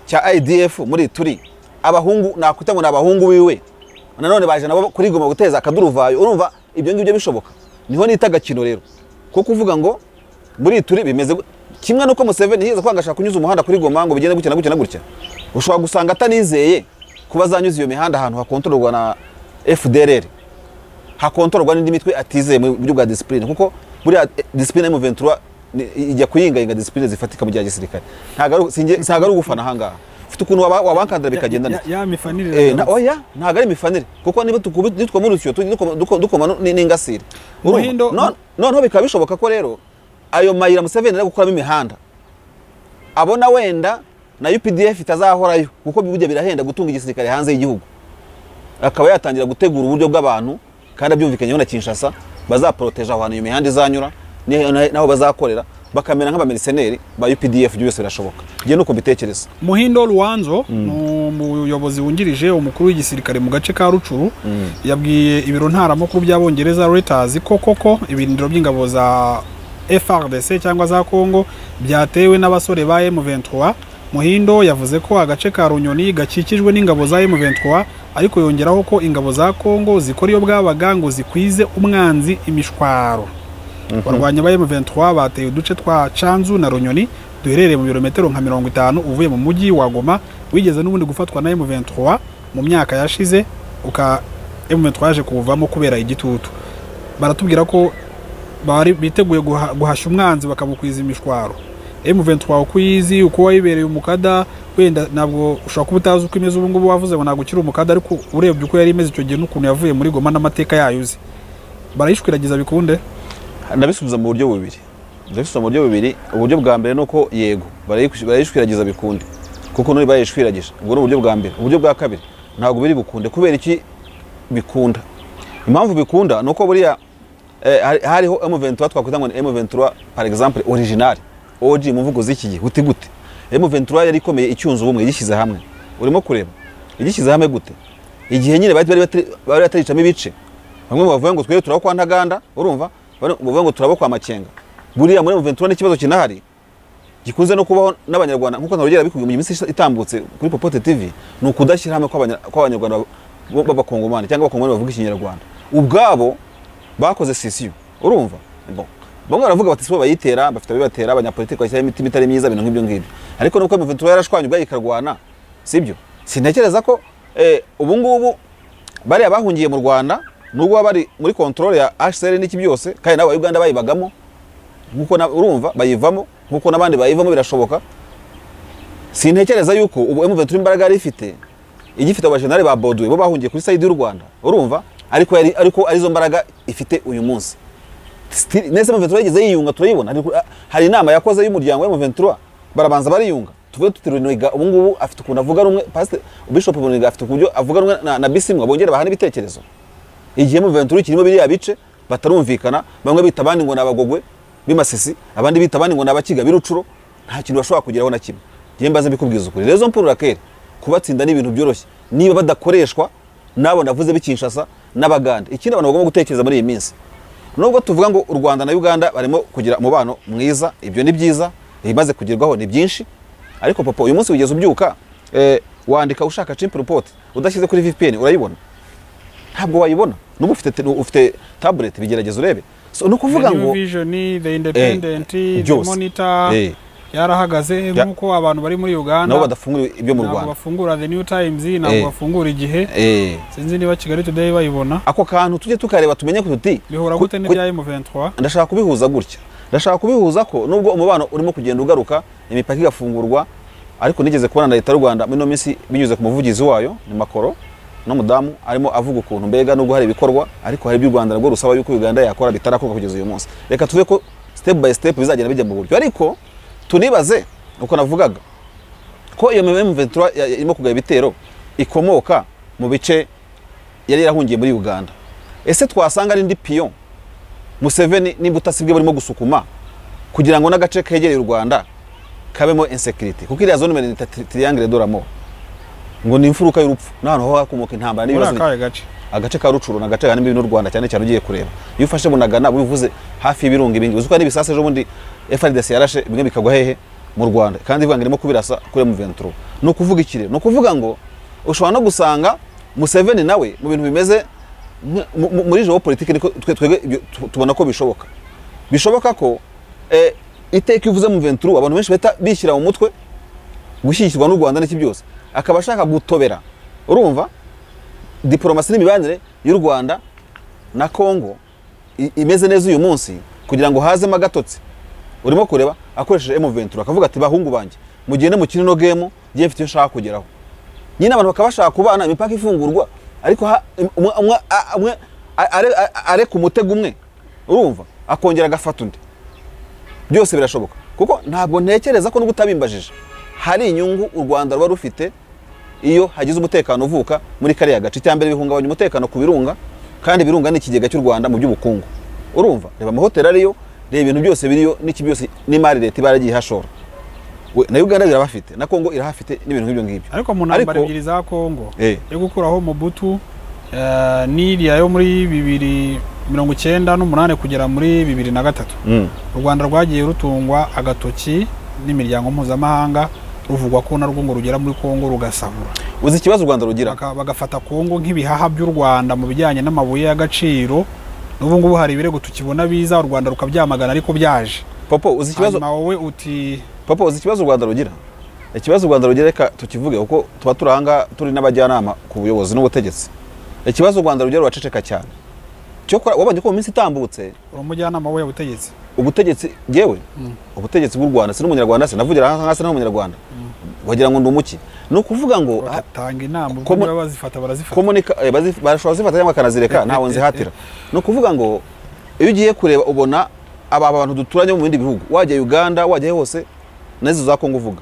cya IDF muri Ituri, abahungu nakwita ngo nabahungu wiwe nanone baje nabo kuri Goma guteza akaduruvayo. Urumva ibyo ngibyo bishoboka? Niho nitaga kino rero ko kuvuga ngo muri Ituri bimeze kimwe nuko Museveni yiza kwangashaka kunyuza umuhanda kuri Goma ngo bigende gutya na gutya na gutya. Ushobora gusanga atanizeye kuba zanyuza iyo mihanda ahantu hakontororwa na FDLR, hakontororwa n'indi mitwe atizeye mu buryo bwa discipline, kuko buri discipline M23 ijya kuyinga discipline zifatika mu gihe gisirikare. Ntago ari ugufana hangaha, ufite ukuntu wabankandira bikagenda ya mifanire oya ntago ari mifanire, kuko niba nitwa muri rusyo dukoma n'ingasire noneho bikaba bishoboka ko rero ayo mayira Museveni ari gukuramo imihanda abona wenda na UPDF itazahorayo kuko bibujye birahenda gutunga igisirikare hanze y'igihugu, akaba yatangira gutegura uburyo bw'abantu kandi abyumvikanyeho na Kinshasa bazaproteja abantu iyo mihanda izanyura naho bazakorera bakamera nk'abameriseneri ba UPDF. Byose birashoboka, giye nuko bitekereza. Muhindo Rwanzo umuyobozi wungirije umukuru w'igisirikare mu gace ka Rucuru yabwiye ibiro ntaramakuru by'abongereza Reuters ko koko ibindiro by'ingabo za FARDC cyangwa za Kongo byatewe n'abasore ba M23. Muhindo yavuze ko agace ka Runyoni gakikijwe n'ingabo za M23, ariko yongeraho ko ingabo za Kongo zikora iyo bwabaga ngo zikwize umwanzi imishwaro. Barwanya ba M23 bateye uduce twa Canzu na Runyoni duherereye mu birometero nka 50 uvuye mu mujyi wa Goma, wigeze n'ubundi gufatwa na M23 mu myaka yashize M23 yaje kuvamo kubera igitutu. Baratubwira ko bari biteguye guhasha umwanzi bakamukwiza imishwaro. M23 ukuyizi uko wayibereye umukada wenda nabwo ushaka kubutaza uko imeze ubu ngubu, wavuze ngo nagukira umukada, ariko urebye uko yari imeze icyo gihe n'ukuntu yavuye muri Goma n'amateka yayuze barayishwiragiza bikunde. Ndabisubiza mu buryo bubiri. Uburyo bwa mbere nuko yego barayishwiragiza bikunde kuko nuri barayishwiragije, ubwo ni uburyo bwa mbere. Uburyo bwa kabiri ntabwo biri bukunde. Kubera iki bikunda? Impamvu bikunda nuko buriya hariho M23 twakwita ngo M23 par exemple original OG muvugo z'iki gihe gute M23 yari ikomeye icyunzo ubumwe yishyize hamwe. Urimo kureba igishyize hamwe gute? Igihe nyine bari bataricamo ibice, bamwe bavuga ngo twere turabo kwa Ntaganda, urumva bavuga ngo turabo kwa Makenga. Buriya muri M23 n'ikibazo kinahari gikunze no kubaho n'abanyarwanda nkuko narugera bikubiye mu minsi itambutse kuri Popote TV, ni ukudashyira hamwe kw'abanyarwanda b'abakongomani cyangwa abakongomani bavuga ikinyarwanda ubwabo bakoze sisiyo. Urumva bamwe baravuga bati sibo bayitera, bafite abibatera, abanyapolitiki bashyira imitima itari myiza, ibintu nk'ibyo ngibyo. Ariko nuko M23 yarashwanyuga ikarwana, sibyo? Sintekereza ko ubu ngubu bari abahungiye mu Rwanda nubwo bari muri control ya HCR n'iki byose, kandi nabo Uganda bayibagamo nkuko urumva bayivamo nkuko nabandi bayivamo, birashoboka. Sintekereza yuko ubu M23 imbaraga ari ifite igifite abajenerali ba Baudouin bo bahungiye kuri side y'u Rwanda urumva ariko arizo mbaraga ifite uyu munsi nese M23 yageze yiyunga turayibona hari inama yakoze y'umuryango wa M23 barabanza bariyunga tuvuye tutiruniga ubu ngubu afite ukuntu avuga rumwe pastor Bishop Boniga afite ukuntu avuga rumwe na Bisimwa bongera bahana ibitekerezo igihe M23 kirimo biri yabice batarumvikana bamwe bita abandi ngo nabagogwe bimasisi abandi bita abandi ngo nabakiga birucuro nta kintu bashobora kugeraho na kimwe ngiye mbaze mbikubwiza ukuri rezo mpurura kere kubatsinda ni ibintu byoroshye niba badakoreshwa nabo navuze bikinshasa n'abaganda ikindi abantu bagomba gutekereza muri iyi minsi nubwo tuvuga ngo u Rwanda na Uganda barimo kugira umubano mwiza ibyo ni byiza bimaze kugerwaho ni byinshi ariko papa uyu munsi ugeze ubyuka wandika ushaka chimp report udashyize kuri VPN urayibona ntabwo wayibona nubu ufite tablet bigerageza urebe so no kuvuga ngo vision the independent the monitor yarahagaze nkuko abantu bari muri Uganda nabo badafungura ibyo mu Rwanda bafungura the New Times nabo bafungura igihe sinzi niba Kigali Today bayibona ako kantu tujye tukareba tumenye ko tuti bihora gute n'ibya M23 ndashaka kubihuza gutya ndashaka kubihuza ko nubwo umubano urimo kugenda ugaruka imipaka igafungurwa ariko nigeze kubona na leta y'u Rwanda muri no minsi binyuze ku muvugizi wayo ni Makoro no mudamu arimo avuga ukuntu mbega nubwo hari ibikorwa ariko hari by'u Rwanda rwo rusaba yuko Uganda yakora bitarakorwa kugeza uyu munsi reka tuve ko step by step bizagenda bijya mu buryo ariko tunibaze uko navugaga ko iyo M23 irimo kugaya ibitero ikomoka mu bice yari yarahungiye muri Uganda ese twasanga ari ndi pion Museveni nibutasibwe barimo gusukuma kugira ngo n'agace kegereye u Rwanda kabemo insecurity kuko iriya zone ni triangle doramo ngo ni imfuruka y'urupfu n'ahantu ho hakomoka intambara n'ibibazo agace ka Rucuru n'agace ganimbi n'u Rwanda cyane cyane ugiye kureba iyo ufashe Bunagana bivuze hafi y'ibirunga ibingi uzuko n'ibisase ejo bundi FRDC yarashe bimwe bikagwa hehe mu Rwanda kandi ivanga irimo kubirasa kuri M23 no kuvuga ikire no kuvuga ngo ushobora no gusanga Museveni nawe mu bintu bimeze muri geopolitique niko twege tubona ko bishoboka ko iteka ivuze mu 23 abantu benshi beta bishyira mu mutwe gushyikirwa n'u Rwanda n'iki byose akaba ashaka gutobera urumva diplomasi n'imibanire y'u Rwanda na Congo imeze neza uyu munsi kugira ngo hazemo agatotsi urimo kureba akoresheje M23 akavuga ati bahungu banje mugende mu kinino game giye mfite nshaka kugeraho nyine abantu bakabashaka kubana imipaka ifungurwa ariko umwe are ku mutego umwe urumva akongera agafata undi byose birashoboka kuko ntabwo ntekereza ko n'ubutabimbajije hari inyungu u Rwanda ruba rufite iyo hagize umutekano uvuka muri kariya gace cyambere bihungabanya umutekano ku birunga kandi birunga ni ikigega cy'u Rwanda mu by'ubukungu urumva reba amahoteli ariyo reba ibintu byose biriyo n'iki byose n'imari leta ibaragiye hashora na Uganda birabafite na Congo irahafite n'ibintu nk'ibyo ngibyo ariko mu ntambara ebyiri za Congo yo gukuraho Mobutu n'iriya yo muri 1998 kugera muri 2003 u Rwanda rwagiye rutungwa agatoki n'imiryango mpuzamahanga ruvugwa ko narwo ngo rugera muri Congo rugasahura uzi ikibazo u Rwanda rugira bagafata Congo nk'ibihaha by'u Rwanda mu bijyanye n'amabuye y'agaciro n'ubu ngubu hari ibirego tukibona biza u Rwanda rukabyamagana ariko byaje Popo uzi ikibazo wowe uti Popo uzi ikibazo u Rwanda rugira ikibazo u Rwanda rugira reka tukivuge uko tuba turanga turi n'abajyanama ku buyobozi n'ubutegetsi ikibazo u Rwanda rugira rwaceceka cyane cyo wabanje ko mu minsi itambutse umujyanama we ubutegetsi yewe ubutegetsi bw'u Rwanda si n'umunyarwanda se navugira hasi n'umunyarwanda wagira ngo ndumuki no kuvuga ngo batanga inama ubwo bazifata barashobora zifata cyangwa kanazireka ntawo nzihatira no kuvuga ngo iyo ugiye kureba ubona aba bantu duturanye mu bindi bihugu wajya Uganda wajya hose nazo za Congo uvuga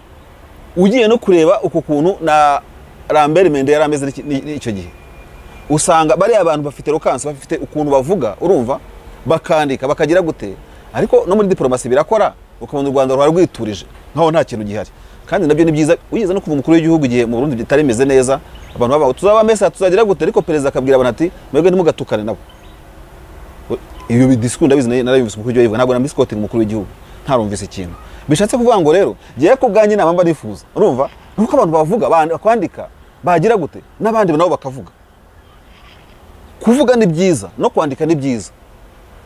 ugiye no kureba uko kuntu na Lambert Mende yarameze n'icyo gihe usanga bari abantu bafite rokansi bafite ukuntu bavuga urumva bakandika bakagira gute ariko no muri diplomasi birakora ukabona u Rwanda rwarwiturije nkaho nta kintu gihari kandi nabyo ni byiza uyiza no kuva umukuru w'igihugu igihe mu Burundi bitari meze neza abantu baba tuzaba mesa tuzagira gute ariko perezida akabwira abantu ati mwebwe ntimugatukane nabo iyo bidisukunda bizi narabimvise umukuru w'igihugu ntabwo nambiscoting umukuru w'igihugu ntarumvise ikintu bishatse kuvuga ngo rero giye ko bwanye inama mba nifuza urumva nuko abantu bavuga kwandika bagira gute n'abandi nabo bakavuga kuvuga ni byiza no kwandika ni byiza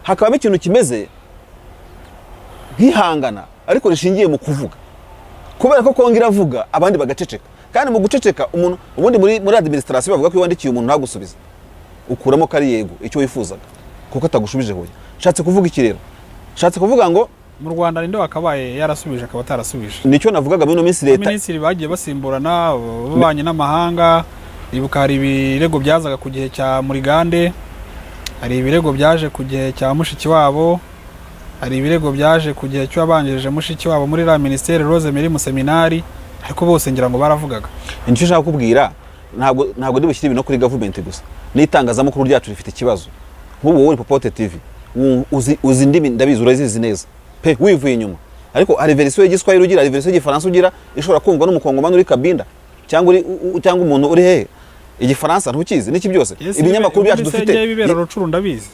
hakaba ikintu kimeze nkihangana ariko rishingiye mu kuvuga kubera ko Kongo iravuga abandi bagaceceka kandi mu guceceka umuntu ubundi muri administration bavuga ko wandikiye umuntu ntagusubiza ukuramo kari yego icyo wifuzaga kuko atagushubije hoye shatse kuvuga iki rero shatse kuvuga ngo mu Rwanda ninde wakabaye yarasubije akaba tarasubije nicyo navugaga muri no minsi leta minisitiri bagiye basimburana babanye n'amahanga ibuka hari ibirego byazaga ku gihe cya Murigande, hari ibirego byaje ku gihe cya mushiki wabo, hari ibirego byaje ku gihe cy'abanjirije mushiki wabo muri la ministère Rose Meri mu seminari, ariko bose ngira ngo baravugaga. Nicyo nshaka kubwira, ntabwo ndi bushyire ibintu kuri government gusa, n'itangazamakuru ryacu rifite ikibazo. Nk'ubu wowe Popote TV uzi ndimi ndabizi urazizi neza pe wivuye inyuma, ariko hari verisiyo y'igiswahili ugira, hari verisiyo y'igifaransa ugira ishobora kumva n'umukongomani uri Kabinda cyangwa umuntu uri hehe. Igifaransa ntukizi n'iki byose ibinyamakuru byacu dufite bibera rucuru ndabizi.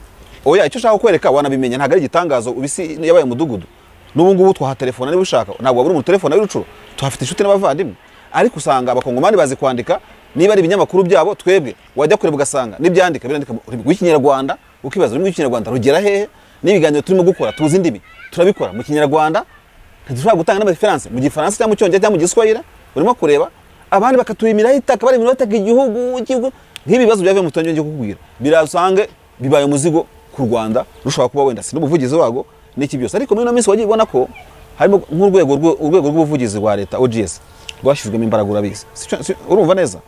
Oya, icyo shaka kwereka wanabimenya, ntago ari igitangazo ubisi yabaye umudugudu. N'ubu ngubu twaha telefone niba ushaka, ntabwo wabura mu telefone y'urucuru, tuhafite inshuti n'abavandimwe, ariko usanga abakongomani bazi kwandika. Niba ari ibinyamakuru byabo twebwe wajya kureba ugasanga n'ibyandika birandika mu Kinyarwanda, ukibaza urimo Kinyarwanda rugera hehe? N'ibiganiro turimo gukora tuzi indimi turabikora mu Kinyarwanda, ntidushobora gutanga n'amareference mu Gifaransa cyangwa mu Cyongereza cyangwa mu Giswahili. Urimo kureba abandi bakatuyimira itaka bari mu bataka igihugu nk'ibibazo byavuye mu tonyo ngiye kukubwira, birasange bibaye umuzigo ku Rwanda rushobora kuba wenda si n'ubuvugizi wago n'iki byose. Ariko muri no minsi wagiye ubona ko harimo nk'urwego rw'ubuvugizi rwa leta OGS rwashyizwemo imbaraga, urabizi urumva neza.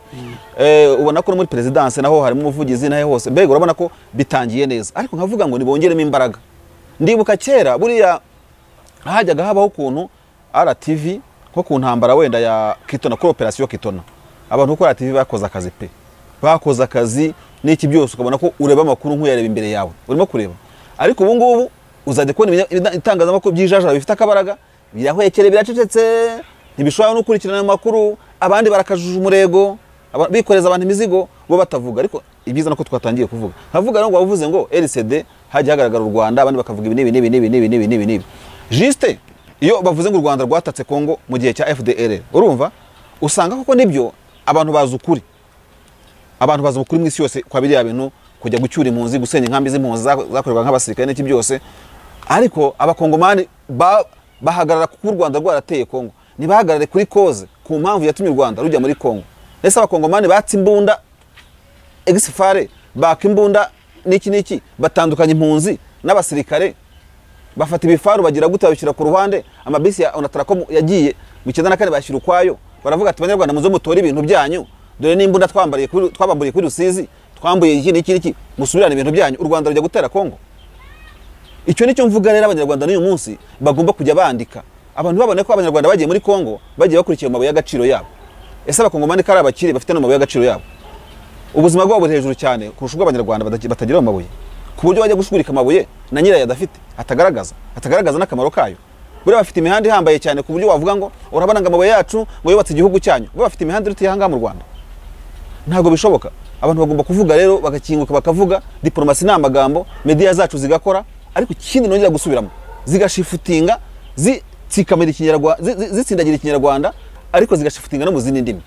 Ubona ko no muri presidence naho harimo umuvugizi nahe hose, mbega urabona ko bitangiye neza. Ariko nkavuga ngo nibongeremo imbaraga. Ndibuka kera buriya hajyaga habaho ukuntu RTV nko ku ntambara wenda ya Kitona, kuri operation Kitona, abantu kuri RTV bakoze akazi pe, bakoze akazi n'iki byose, ukabona ko ureba amakuru nk'uyareba imbere yawe urimo kureba. Ariko ubu ngubu uzajya kubona itangazamakuru by'ijajara bifite akabaraga, birahwekere biracecetse, ntibishobora no kurikirana amakuru, abandi barakajuje umurego, bikoreza abantu imizigo bo batavuga. Ariko ibyiza nako twatangiye kuvuga, nkavuga ngo bavuze ngo LCD hajya hagaragara u Rwanda, abandi bakavuga ibi. Juste iyo bavuze ngo u Rwanda rwatatse Kongo mu gihe cya FDR, urumva usanga koko nibyo abantu bazi ukuri, abantu bazi ukuri mu isi yose kwa biriya bintu, kujya gucyura impunzi, gusenya inkambi z'impunzi zakorerwa nk'abasirikare n'iki byose. Ariko abakongomani bahagarara ku Rwanda rwarateye Kongo, nibahagarare kuri koze ku mpamvu yatumye u Rwanda rujya muri Kongo. Ese abakongomani batse imbunda exfare baka imbunda n'iki batandukanye impunzi n'abasirikare, bafata ibifaru bagira gute babishyira ku ruhande. Amabisi ya Onatrako yagiye mu 94 bashyira ukwayo, baravuga ati Banyarwanda muzo mutora ibintu byanyu, dore n'imbunda twabamburiye kuri Rusizi, twambuye iki musubirane ibintu byanyu, u Rwanda rujya gutera Kongo. Icyo nicyo mvuga rero, Abanyarwanda n'uyu munsi bagomba kujya bandika, abantu babone ko Abanyarwanda bagiye muri Kongo bagiye bakurikiye amabuye y'agaciro yabo. Ese abakongomani kari abakiri bafite n'amabuye y'agaciro yabo, ubuzima bwabo buri hejuru cyane kurusha ubw'Abanyarwanda batagira amabuye, ku buryo bajya gushugurika amabuye na nyirayo adafite, atagaragaza n'akamaro kayo. Buriya bafite imihanda ihambaye cyane ku buryo wavuga ngo urabona ngo amabuye yacu ngo yubatse igihugu cyanyu, bo bafite imihanda irutiye hanga mu Rwanda. Ntabwo bishoboka. Abantu bagomba kuvuga rero, bagakinguka bakavuga, diplomasi ni amagambo, media zacu zigakora, ariko ikindi nongera gusubiramo zigashifutinga, zikamira Ikinyarwanda, zitsindagira Ikinyarwanda, ariko zigashifutinga no mu zindi ndimi.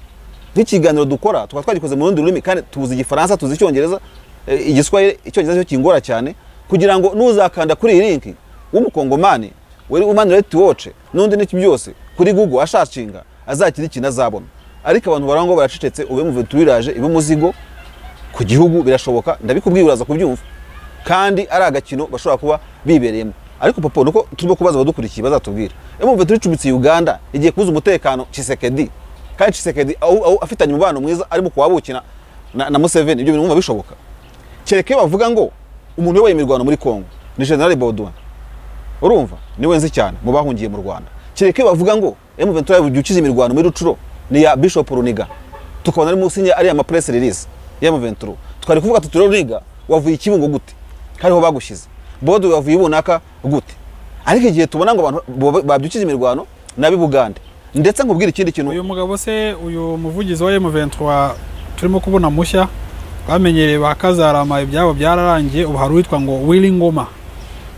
Nk'ikiganiro dukora tukaba twagikoze mu rundi rurimi, kandi tuzi Igifaransa, tuzi Icyongereza, Igiswahili, Icyongereza cyo kingora cyane, kugira ngo nuzakanda kuri iyi link w'umukongomani wari umanurete watch n'undi n'iki byose kuri Google ashashinga azakira ikintu azabona. Ariko abantu barango baracecetse, ube M23 iraje ibe umuzigo ku gihugu, birashoboka, ndabikubwiye uraza kubyumva, kandi ari agakino bashobora kuba bibereyemo. Ariko papa nuko turimo kubaza badukurikiye bazatubwira, M23 icumitse Uganda igiye kubuza umutekano Tshisekedi, kandi Tshisekedi afitanye umubano mwiza arimo kuwabukina na Museveni. Ibyo bintu bishoboka? Kereke bavuga ngo umuntu yoboye imirwano muri Kongo ni General Baudouin, urumva niwe nzi cyane mu bahungiye mu Rwanda. Kereke bavuga ngo M23 yabugiye imirwano muri Rucuro ni ya Bishop Runiga, tukabona ari musinya ari ama press release ya M23, twari kuvuga tuti Runiga wavuye Kibungo gute, hariho bagushize Baudouin wavuye ibunaka gute. Ariko igihe tubona ngo abantu babyukize imirwano nabi Bugande, ndetse nkubwira ikindi kintu, uyu mugabo se uyu muvugizi wa M23 turimo kubona mushya bamenyereye bakazarama ibyabo byararangiye, ubu hari witwa ngo Wilingoma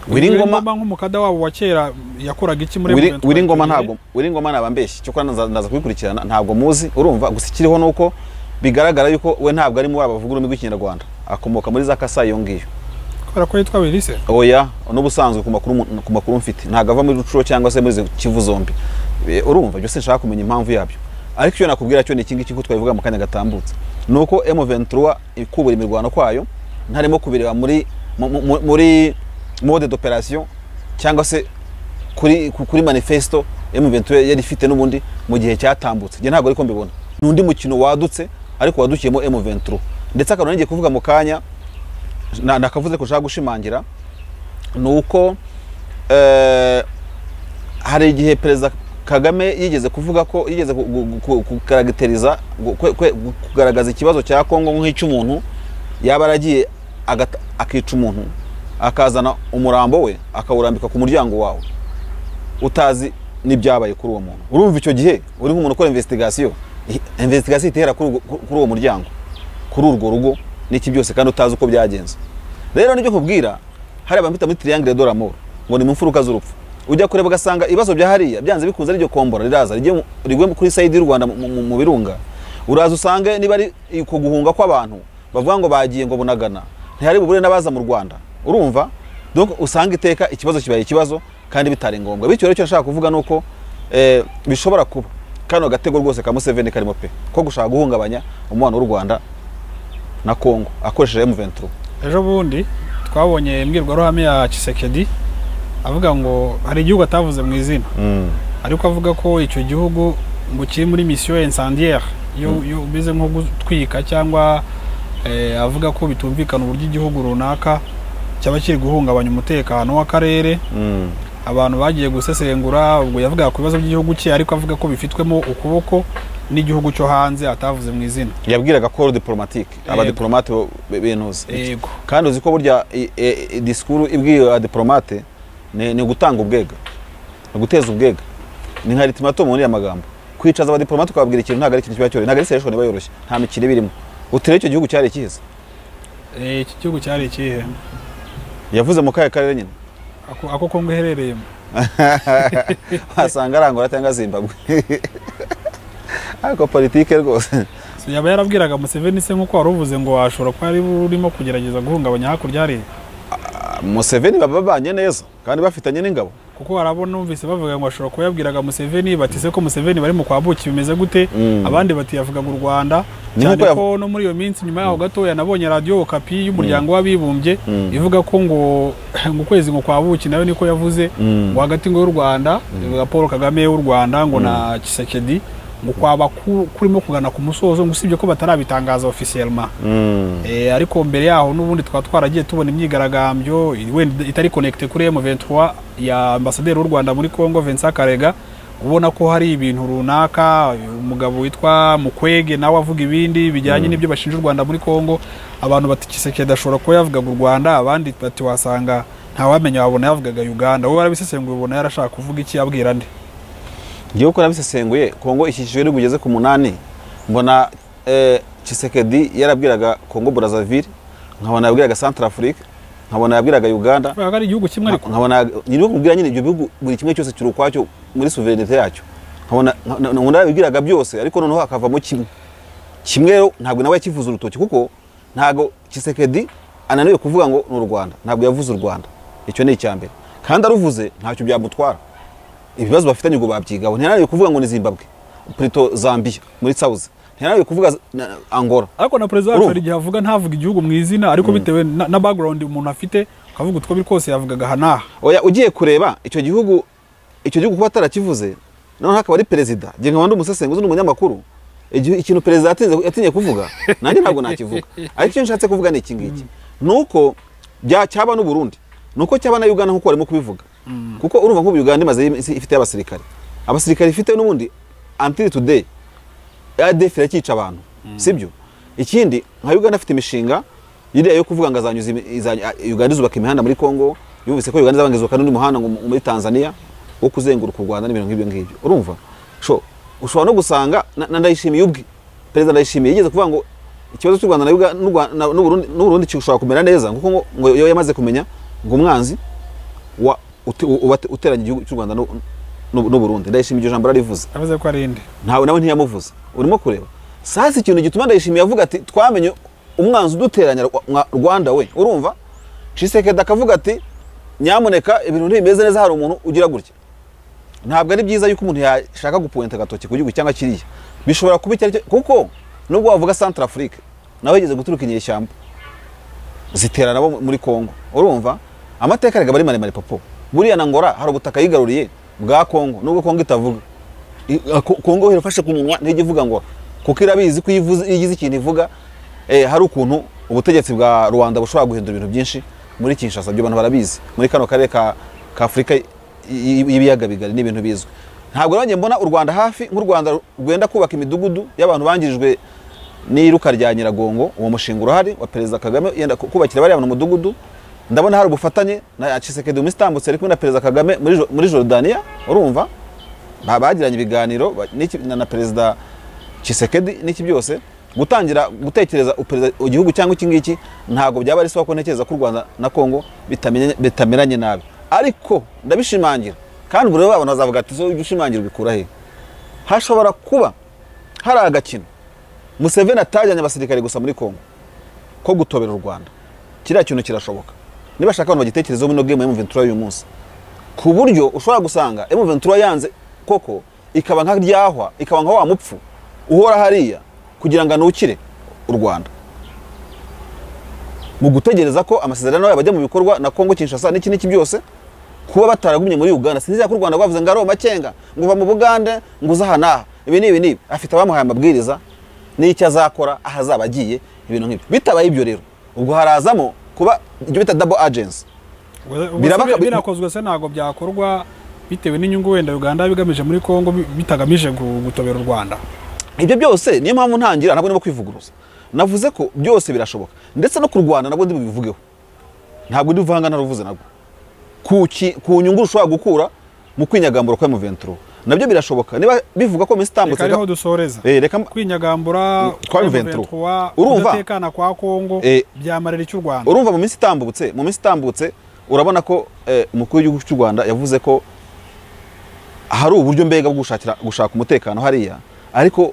nk'umukada wabo wa kera yakoraga iki muri M23. Wilingoma ntabwo Wilingoma nabambeshye cyo kwana ndaza kubikurikirana, ntabwo muzi, urumva gusa ikiriho nuko bigaragara yuko we ntabwo ari mu bavuga ururimi rw'Ikinyarwanda, akomoka muri za Kasai yo ngiyo. Kubera ko yitwa Wilise? Oya, n'ubusanzwe ku makuru mfite ntabwo ava muri Rucuro cyangwa se muri Kivu zombi, urumva byose nshaka kumenya impamvu yabyo. Ariko icyo nakubwira cyo ni iki ngiki ko twabivuga mu kanya gatambutse, nuko M23 ikubura imirwano kwayo ntarimo kubireba muri mode d'opération cyangwa se kuri manifesto M23 yari ifite n'ubundi mu gihe cyatambutse. Je ntabwo ariko mbibona, nundi mukino wadutse ariko wadukiyemo M23 ndetse akaba ngiye kuvuga mu kanya nakavuze ko ushaka gushimangira nuko hari igihe perezida Kagame yigeze kuvuga ko yigeze kugaragariza kugaragaza ikibazo cya Kongo nk'icy'umuntu yaba aragiye akica umuntu akazana umurambo we akawurambika ku muryango wawe utazi n'ibyabaye kuri uwo muntu. Urumva icyo gihe uri nk'umuntu ukora investigation itera kuri uwo muryango, kuri urwo rugo n'iki byose kandi utazi uko byagenze. Rero nibyo nkubwira, hari abamita muri triangle de l'amour ngo ni mu mfuruka z'urupfu. Ujya kureba ugasanga ibibazo bya hariya byanze bikunze ari ryo kombora riraza rigwe kuri side y'u Rwanda mu birunga. Uraza usange niba ari ko guhunga kw'abantu bavuga ngo bagiye ngo bunagana ntihari bubure n'abaza mu Rwanda. Urumva donc usanga iteka ikibazo kibaye ikibazo kandi bitari ngombwa. Bityo rero cyo nshaka kuvuga nuko bishobora kuba kano gatego rwose ka Museveni karimo pe ko gushaka guhungabanya umubano w'u Rwanda na Kongo akoresheje M23. Ejo bundi twabonye imbwirwaruhame ya Tshisekedi avuga ngo hari igihugu atavuze mu izina, ariko avuga ko icyo gihugu ngo kiri muri mission incendiaire yo bize nko gutwika cyangwa avuga ko bitumvikana uburyo igihugu runaka cyaba kiri guhungabanya umutekano w'akarere. Abantu bagiye gusesengura ubwo yavuga ku bibazo by'igihugu cye, ariko avuga ko bifitwemo ukuboko n'igihugu cyo hanze atavuze mu izina. Yabwiraga ko diplomatique aba diplomate bintuze, kandi uzi ko burya discours ibwiye diplomate ni gutanga ubwega, guteza ubwega, ni nka ultimatum muri amagambo. Kwicaza aba diplomate kwabwira ikintu ntago ari ikintu kiba cyoroshye, ntago ari session bayoroshye, nta mikire birimo. Utire icyo gihugu cyari kiza, iki gihugu cyari kihe yavuze mu kaye karere nyine ako Kongo iherereyemo wasanga arangora cyangwa Zimbabwe ariko politike rwose yaba yarabwiraga Museveni se nkuko waruvuze ngo ashobora kuba ari urimo kugerageza guhungabanya hakurya hari Museveni babanye neza kandi bafitanye n'ingabo, kuko warabona numvise bavuga ngo ashobora kuba yabwiraga Museveni batise ko Museveni bari mu kwabuki bimeze gute, abandi bati yavugaga u Rwanda cyane ko no muri iyo minsi nyuma yaho gato yanabonye radio Okapi y'umuryango w'abibumbye ivuga ko ngo kwezi ngo kwabuki nayo niko yavuze ngo hagati ngo y'u Rwanda Paul Kagame y'u Rwanda ngo na Tshisekedi ngo kwaba kurimo kugana ku musozo ngo usibye ko batarabitangaza officiellement. Ariko mbere yaho nubundi twaragiye tubona imyigaragambyo itari connected kuri M23 ya ambassadeur w'u Rwanda muri Kongo Vincent Karega, ubona ko hari ibintu runaka umugabo witwa Mukwege nawe avuga ibindi bijyanye n'ibyo bashinja u Rwanda muri Kongo. Abantu bati Tshisekedi ashobora ko yavugaga u Rwanda, abandi bati wasanga nta wamenya wabona yavugaga Uganda. Wowe arabisesenguye ubona yarashaka kuvuga iki yabwira nde? Ngiye uko nabisesenguye Kongo ikishijwe n'ugeze ku 8 mbona Tshisekedi yarabwiraga Kongo Brazzaville, nkabona yabwiraga Centrafrique, nkabona yabwiraga Uganda, ari igihugu kimwe ariko nkabona nyiri kubwira nyine ibyo bihugu buri kimwe cyose cyuru kwacyo muri souverinité yacyo, nkabona yabwiraga byose, ariko noneho akavamo kimwe rero ntabwo nawe yakivuze urutoki, kuko ntago Tshisekedi ananiwe kuvuga ngo n'u Rwanda, ntabwo yavuze u Rwanda. Icyo ni icyambere, kandi aruvuze ntacyo byamutwara. Ibibazo bafitanye ngo babyigaho, ntiyananiwe kuvuga ngo ni Zimbabwe, plutôt Zambia muri South, ntiyananiwe kuvuga Angola. Ariko na president wacu igihe avuga ntavuga igihugu mu izina, ariko bitewe na background umuntu afite akavuga utwo biri kose yavugaga hanaha. Oya ugiye kureba icyo gihugu kuba atarakivuze none hakaba ari president, nge nkabandi umusesenguzi n'umunyamakuru, ikintu president yatinye kuvuga nanjye ntabwo nakivuga. Ariko icyo nshatse kuvuga ni iki ngiki, nuko cyaba n'u Burundi, nuko cyaba na Uganda nkuko barimo kubivuga. Kuko urumva nk'ubu Uganda imaze ifite abasirikare ifite n'ubundi until today ADF yakica abantu, sibyo? Ikindi nka Uganda afite imishinga yiriya yo kuvuga ngo azanyuza Uganda izubaka imihanda muri Kongo, yumvise ko Uganda zabangizuka n'undi muhanda muri Tanzania wo kuzenguruka u Rwanda n'ibintu nk'ibyo ngibyo. Urumva ushobora no gusanga ndayishimiye ubwe perezida ndayishimiye yigeze kuvuga ngo ikibazo cy'u Rwanda n'u Burundi kishobora kumera neza, kuko ngo yo yamaze kumenya ngo umwanzi wa uteranye igihugu cy'u Rwanda no Burundi. Ndayishimiye iryo jambo rarivuze, avuze ko ari inde nawe ntiyamuvuze. Urimo kureba sasa ikintu gituma Ndayishimiye avuga ati twamenye umwanzi uduteranya Rwanda we. Urumva Tshisekedi akavuga ati nyamuneka ibintu ntibimeze neza, hari umuntu ugira gutya. Ntabwo ari byiza yuko umuntu yashaka gupointa gatoki ku gihugu cyangwa kiriya, bishobora kuba icyo kuko nubwo wavuga Centrafrique nawe yigeze guturuka inyeshyamba ziterana nabo muri Kongo. Urumva amateka rega bari maremare popo. Buriya na Angola hari ubutaka yigaruriye bwa Kongo, nubwo Kongo itavuga. Kongo hirafashe ku munwa ntigivuga ngo kuko irabizi ko igize ikintu ivuga hari ukuntu ubutegetsi bwa Rwanda bushobora guhindura ibintu byinshi muri Kinshasa, byo abantu barabizi muri kano karere ka Afrika y'ibiyaga bigari n'ibintu bizwe. Ntabwo nanjye mbona u Rwanda hafi nk'u Rwanda rwenda kubaka imidugudu y'abantu bangirijwe n'iruka rya Nyiragongo. Uwo mushinga urahari wa Perezida Kagame yenda kubakira bari mu mudugudu. Ndabona hari ubufatanye na Tshisekedi mu Istanbul ari kumwe na Perezida Kagame muri Jordania, urumva bagiranye ibiganiro na Perezida Tshisekedi n'iki byose gutangira gutekereza igihugu cyangwa iki ngiki. Ntabwo byaba ari soko ntekereza ko u Rwanda na Kongo bitameranye nabi, ariko ndabishimangira kandi buri wabo nazavuga ati so ibishimangira bikura he. Hashobora kuba hari agakino Museveni atajyanye abasirikare gusa muri Kongo ko gutobera u Rwanda. Kiriya kintu kirashoboka niba shaka abantu bagitekerezaho muri no game ya M23 uyu munsi, ku buryo ushobora gusanga M23 yanze koko ikaba nka ryahwa, ikaba nka wa mupfu uhora hariya kugira ngo anukire u Rwanda mu gutegereza ko amasezerano yabajya mu bikorwa na Kongo Kinshasa n'iki byose, kuba bataragumye muri Uganda. Sinzi ko u Rwanda rwavuze ngo aro makenga ngo va mu Bugande ngo uzahana ibi nibi afite abamuhaye amabwiriza n'icyo azakora ahazaba agiye ibintu nk'ibyo. Bitabaye ibyo rero ubwo harazamo kuba ibyo bita double agency. Birakozwe se ntago byakorwa bitewe n'inyungu wenda Uganda bigamije muri Kongo bitagamije gutobera u Rwanda. Ibyo byose niyo mpamvu ntangira ntabwo ndimo kwivuguruza. Navuze ko byose birashoboka ndetse no ku Rwanda nabwo ndi bivugeho. Ntabwo ndivanga naruvuze nabwo ku nyungu ushobora gukura mu kwinyagambura kwa M23 nabyo birashoboka. Niba bivuga ko Istanbul reka dusoreza reka kwinyagambura kwa M23 urutekana kwa Kongo byamarira icyo Rwanda. Urumva mu minsi itambutse urabona ko umukuru w'igihugu cy'u Rwanda yavuze ko hari uburyo mbega bwo gushaka umutekano hariya, ariko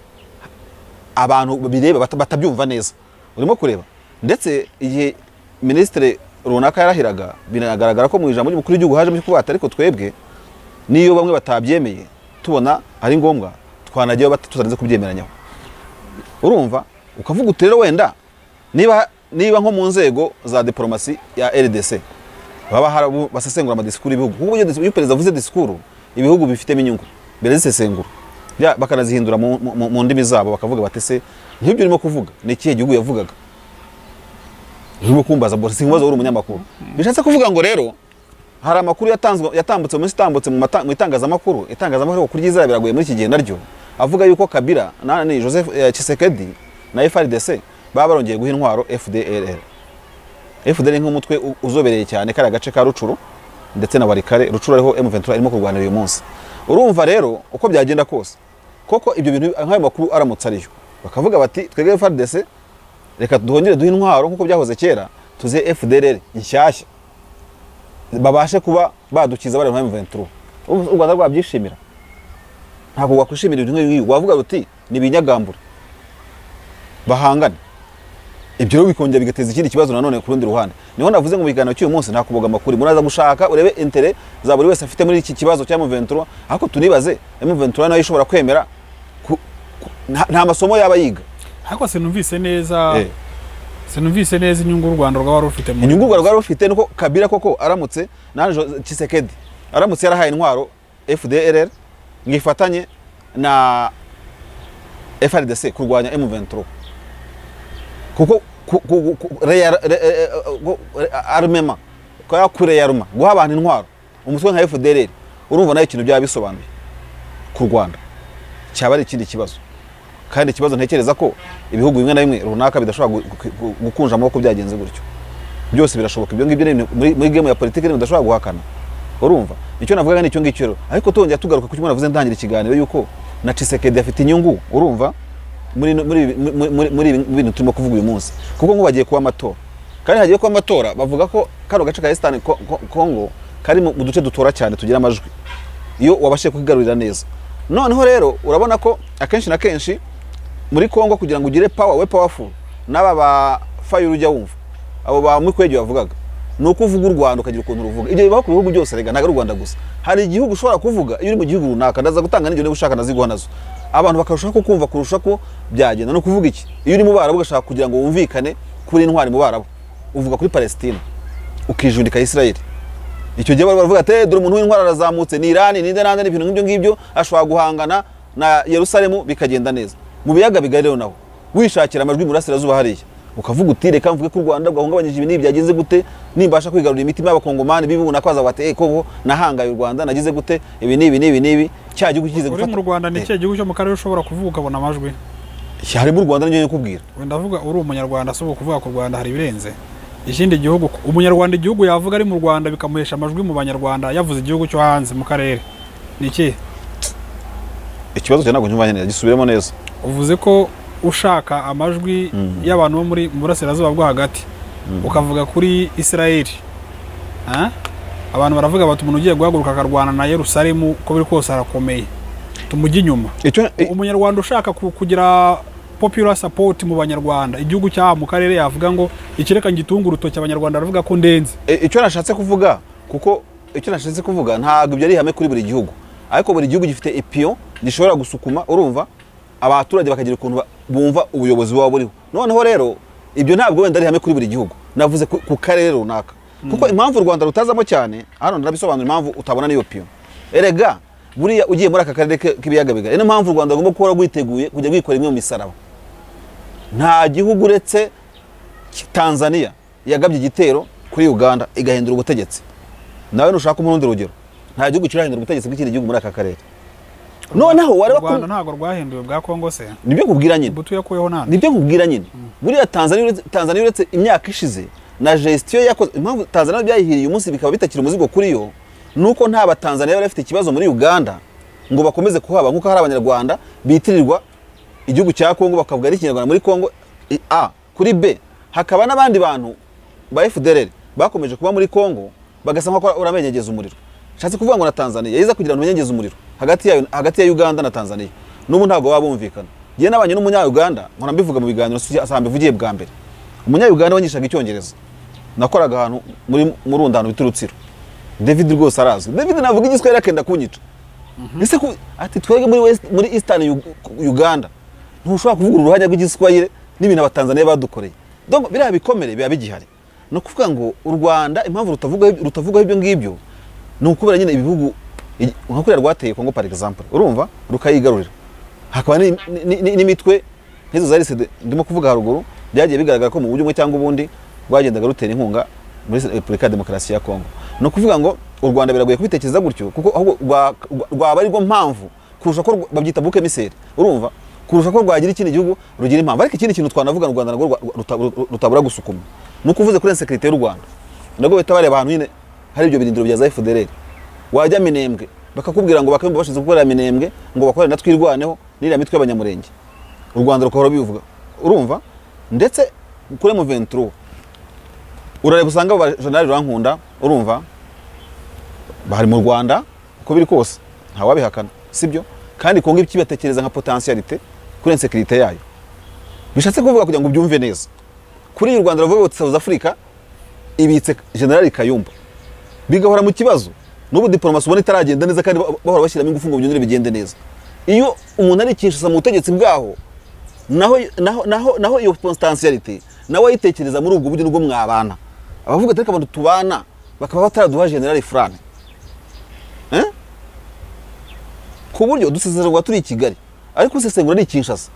abantu bireba batabyumva neza. Urimo kureba ndetse igihe ministre runaka yarahiraga binagaragara ko mu ijambo ry'umukuru w'igihugu haje mu kubata, ariko twebwe niyo bamwe batabyemeye tubona ari ngombwa twanagiye tutarenze kubyemeranyaho. Urumva ukavuga uti rero wenda niba nko mu nzego za diplomasi ya RDC baba basesengura amadisikuru y'ibihugu, kuko iyo perezida avuze disikuru ibihugu bifitemo inyungu mbere zisesengura bakanazihindura mu ndimi zabo, bakavuga batese nk'ibyo urimo kuvuga ni ikihe gihugu yavugaga. Urimo kumbaza bose sinkubaza uri umunyamakuru. Bishatse kuvuga ngo rero hari amakuru yatambutse mu itangazamakuru kuri Israel biragoye muri iki gihe naryo avuga yuko Kabila na Joseph Tshisekedi na FARDC baba barongeye guha intwaro FDLR nk'umutwe uzobereye cyane kari agace ka Rucuru ndetse na Warikare. Rucuru ariho M23 irimo kurwanira uyu munsi. Urumva rero uko byagenda kose koko ibyo bintu nk'ayo makuru aramutse ariyo bakavuga bati twege FARDC reka duhongere duha intwaro nk'uko byahoze kera tuze FDLR inshyashya babashe kuba badukiza bari mu M23. U Rwanda rwabyishimira? Ntabwo wakwishimira ibintu nk'ibi. Wavuga ruti ni binyagambura bahangane. Ibyo rero bikongera bigateza ikindi kibazo nanone ku rundi ruhande. Niho navuze ngo biganiro cy'uyu munsi nta kuboga amakuru, muraza gushaka urebe intere za buri wese afite muri iki kibazo cya M23, ariko tunibaze M23 nayo ishobora kwemera nta masomo yaba yiga. Ariko sinumvise neza inyungu u Rwanda rwaba rufite mu inyungu rwaba rufite nuko Kabila koko aramutse na Tshisekedi aramutse yarahaye intwaro FDLR ngifatanye na FARDC kurwanya M23, kuko armema kwa kureyaruma guha abantu intwaro umutwe nka FDLR. Urumva nayo ikintu byaba bisobanuye ku Rwanda cyaba ari ikindi kibazo, kandi ikibazo ntekereza ko ibihugu bimwe na bimwe runaka bidashobora gukunja amaboko byagenze gutyo. Byose birashoboka, ibyo ngibyo muri game ya politiki bidashobora guhakana. Urumva icyo navuga nicyo ngicyo rero, ariko tongera tugaruka ku cyo navuze ndangira ikiganiro yuko na Tshisekedi afite inyungu. Urumva muri ibintu turimo kuvuga uyu munsi, kuko ngo bagiye kuba amatora, kandi hagiye kuba amatora bavuga ko kano gace ka Eastern Congo kari mu duce dutora cyane tugira amajwi iyo wabashe kugarurira neza. Noneho rero urabona ko akenshi na kenshi muri Kongo kugira ngo ugire powerful n'aba ba fire ujya wumva abo ba Mukwege bavugaga nuko uvuga u Rwanda ukagira ukuntu ruvuga. Ibyo bibaho ku bihugu byose rega, ntago u Rwanda gusa. Hari igihugu ushobora kuvuga iyo uri mu gihugu runaka, ndaza gutanga n'ibyo niba ushaka naziguha nazo, abantu bakarushaho kukumva kurusha ko byagenda. No kuvuga iki iyo uri mu Barabu ugashaka kugira ngo wumvikane kuri intwari mu Barabu, uvuga kuri Palestine ukijundika Israel. Icyo gihe baravuga ati dore umuntu w'intwara arazamutse ni Iran ni Nderande n'ibintu nk'ibyo ngibyo ashobora guhangana na Yerusalemu bikagenda neza. mu biyaga bigari rero naho wishakira amajwi mu burasirazuba hariya ukavuga uti reka mvuge ko u Rwanda rwahungabanyije ibi n'ibi byagenze gute nimbasha kwigarurira imitima y'abakongomani bibuna kwaza bati ko nahangaye u Rwanda nagize gute ibi n'ibi cya gihugu kize gufata. Uri mu Rwanda ni cyo gihugu cyo mu karere ushobora kuvuga ukabona amajwi. Hari mu Rwanda n'yo kubwira. Wenda avuga uri umunyarwanda so kuvuga ku Rwanda hari birenze. Ikindi gihugu umunyarwanda igihugu yavuga ari mu Rwanda bikamuhesha amajwi mu banyarwanda yavuze igihugu cyo hanze mu karere. Niki? Ikibazo cyo ntabwo nyumva neza gisubiremo neza. Uvuze ko ushaka amajwi y'abantu bo muri burasirazuba bwo hagati ukavuga kuri Israel. Abantu baravuga bati umuntu ugiye guhaguruka akarwana na Yerusalemu ko biri kose arakomeye. Tumujye inyuma. Umunyarwanda ushaka kugira popular support mu banyarwanda igihugu cyaha mu karere yavuga ngo ikireka ngitunga urutoki abanyarwanda baravuga ko ndenze. Icyo nashatse kuvuga kuko icyo nashatse kuvuga ntabwo ibyo ari ihame kuri buri gihugu. Ariko buri gihugu gifite ipiyo gishobora gusukuma urumva abaturage bakagira ukuntu bumva ubuyobozi bwabo buriho. Noneho rero ibyo ntabwo wenda ari ihame kuri buri gihugu. Navuze ku karere runaka. Kuko impamvu u Rwanda rutazamo cyane hano ndarabisobanura impamvu utabona niyo piyo. Erega buriya ugiye muri aka karere k'ibiyaga bigari niyo mpamvu u Rwanda rugomba kuba rwiteguye kujya gwikora imwe mu misaraba. Nta gihugu uretse Tanzania yagabye igitero kuri Uganda igahindura ubutegetsi. Nawe nushaka umurundi rugero nta gihugu kirahindura ubutegetsi bw'ikindi gihugu muri aka karere. Noneho wareba ko Rwanda ntago rwahinduye bwa Kongo se. Nibyo kubwira nyine. Butu yakuyeho nande. Nibyo kubwira nyine. Buriya Tanzania uretse imyaka ishize na gestion yakoze impamvu Tanzania byayihiriye umunsi bikaba bitakira umuzigo kuri yo nuko nta batanzania bari bafite ikibazo muri Uganda ngo bakomeze kuhaba nkuko hari abanyarwanda bitirirwa igihugu cya Kongo bakavuga ari Kinyarwanda muri Kongo kuri B hakaba n'abandi bantu ba FDLR bakomeje kuba muri Kongo bagasanga ko uramenyegeza umuriro. Shatse kuvuga ngo na Tanzania yiza kugira ngo menyegeza umuriro hagati ya Uganda na Tanzania n'ubu ntago babumvikana. Giye nabanye n'umunya Uganda nkora mbivuga mu biganiro asambe vugiye bwa mbere. Umunya Uganda wanyishaga icyongereza nakoraga ahantu muri murundano biturutsiro. David rwose arazi. David navuga igiswahili akenda kunyica. Ese ati twege muri Eastern Uganda ntushobora kuvuga uruhanya rw'igiswahili n'ibintu abatanzania badukoreye. Donc biriya bikomere biba bigihari. No kuvuga ngo u Rwanda impamvu rutavuga ibyo ngibyo nukubera nyine ibihugu nka kuri rwateye Kongo par exemple urumva rukayigarurira. Hakaba n'imitwe nk'izo zari ndimo kuvuga haruguru byagiye bigaragara ko mu buryo umwe cyangwa ubundi rwagendaga rutera inkunga muri Republika ya Demokarasi ya Kongo. No kuvuga ngo u Rwanda biragoye kubitekereza gutyo kuko ahubwo rwaba ari rwo mpamvu kurusha ko babyita buke miseri urumva kurusha ko rwagira ikindi gihugu rugira impamvu. Ariko ikindi kintu twanavuga u Rwanda narwo rutabura gusukuma nuko uvuze kuri insécurité y'u Rwanda nago bita bare abantu nyine hari ibyo birindiro bya za FDLR wajya Minembwe bakakubwira ngo bakaba bashize gukora Minembwe ngo bakore natwirwaneho n'ira mitwe y'abanyamurenge. U Rwanda rukahora bivuga urumva ndetse kuri M23 urareba usanga aba general Rankunda urumva bahari mu Rwanda uko biri kose nta wabihakana sibyo kandi Kongo ikibatekereza nka potentialité kuri insécurité yayo. Bishatse kuvuga kugira ngo byumve neza kuri u Rwanda ruvuga South Africa ibitse general Kayumba bigahora mu kibazo n'ubu diplomasi ubona itaragenda neza kandi bahora bashyiramo ingufu ngo byongere bigende neza. Iyo umuntu ari Kinshasa mu butegetsi bwaho naho iyo potentialité nawe yitekereza muri ubwo buryo n'ubwo mwabana abavuga ati abantu tubana bakaba bataraduha general Frane ku buryo dusezererwa turi i Kigali ariko usesengura ari Kinshasa.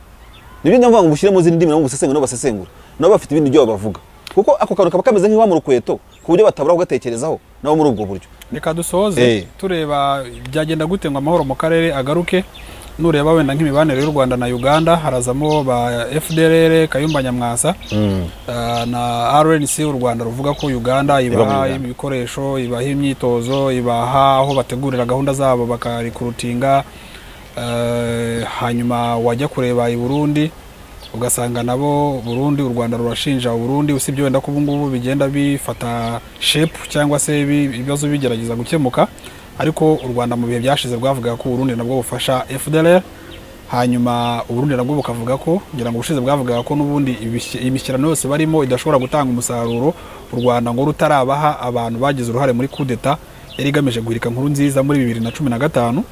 Nibyo nyamva ngo bushyire mu zindi ndimi no gusesengura no basesengura nabo bafite ibindi byo bavuga kuko ako kantu kaba kameze nk'iwa mu rukweto ku buryo batabura kugatekerezaho nabo muri ubwo buryo. Reka dusoze tureba byagenda gute ngo amahoro mu karere agaruke. Nureba wenda nk'imibanire y'u Rwanda na Uganda harazamo ba FDLR Kayumba Nyamwasa na RNC u Rwanda ruvuga ko Uganda ibaha ibikoresho ibaha imyitozo ibaha aho bategurira gahunda zabo bakarikurutinga hanyuma wajya kureba i Burundi ugasanga nabo Burundi u Rwanda rurashinja Burundi usibye wenda ko ubungubu bigenda bifata shape cyangwa se ibibazo bigerageza gukemuka ariko u Rwanda mu bihe byashize rwavuga ko Burundi nabwo bufasha FDLR hanyuma Burundi nabwo bukavuga ko ngira ngo ubushize bwavuga ko nubundi imishyirano yose barimo idashobora gutanga umusaruro u Rwanda ngo rutarabaha abantu bagize uruhare muri coup d'etat yari igamije guhirika nkuru nziza muri 2015.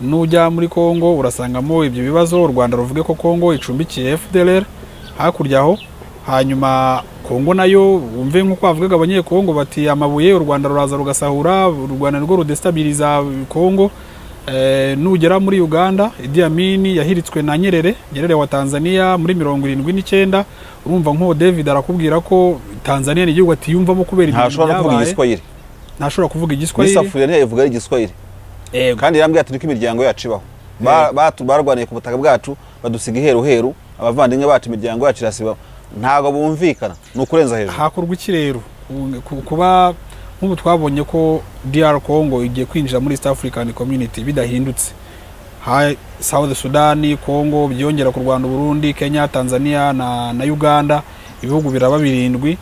Nujya muri Kongo urasangamo ibyo bibazo u Rwanda ruvuge ko Kongo icumbikiye FDLR hakuryaho hanyuma Kongo nayo umve nko kwavugaga abanyekongo bati amabuye u Rwanda ruraza rugasahura u Rwanda rwo rudestabiliza Kongo nugera muri Uganda Idi Amin yahiritswe na Nyerere wa Tanzania muri 79 urumva nko David arakubwira ko Tanzania ni igihugu atiyumvamo kubera ibintu byabaye ntashobora kuvuga igiswahili Nisafuriya ntiyavuga ari igiswahili kandi yambwiye ati niko imiryango yacu ibaho barwaniye ku butaka bwacu badusiga iheru abavandimwe bacu imiryango yacu irasiba ntago bumvikana nukurenza hejuru hakorwa iki rero kuba nk'ubu twabonye ko DR Congo igiye kwinjira muri East African Community bidahindutse South Sudan Congo byongera ku Rwanda Burundi Kenya Tanzania na Uganda ibihugu biraba birindwi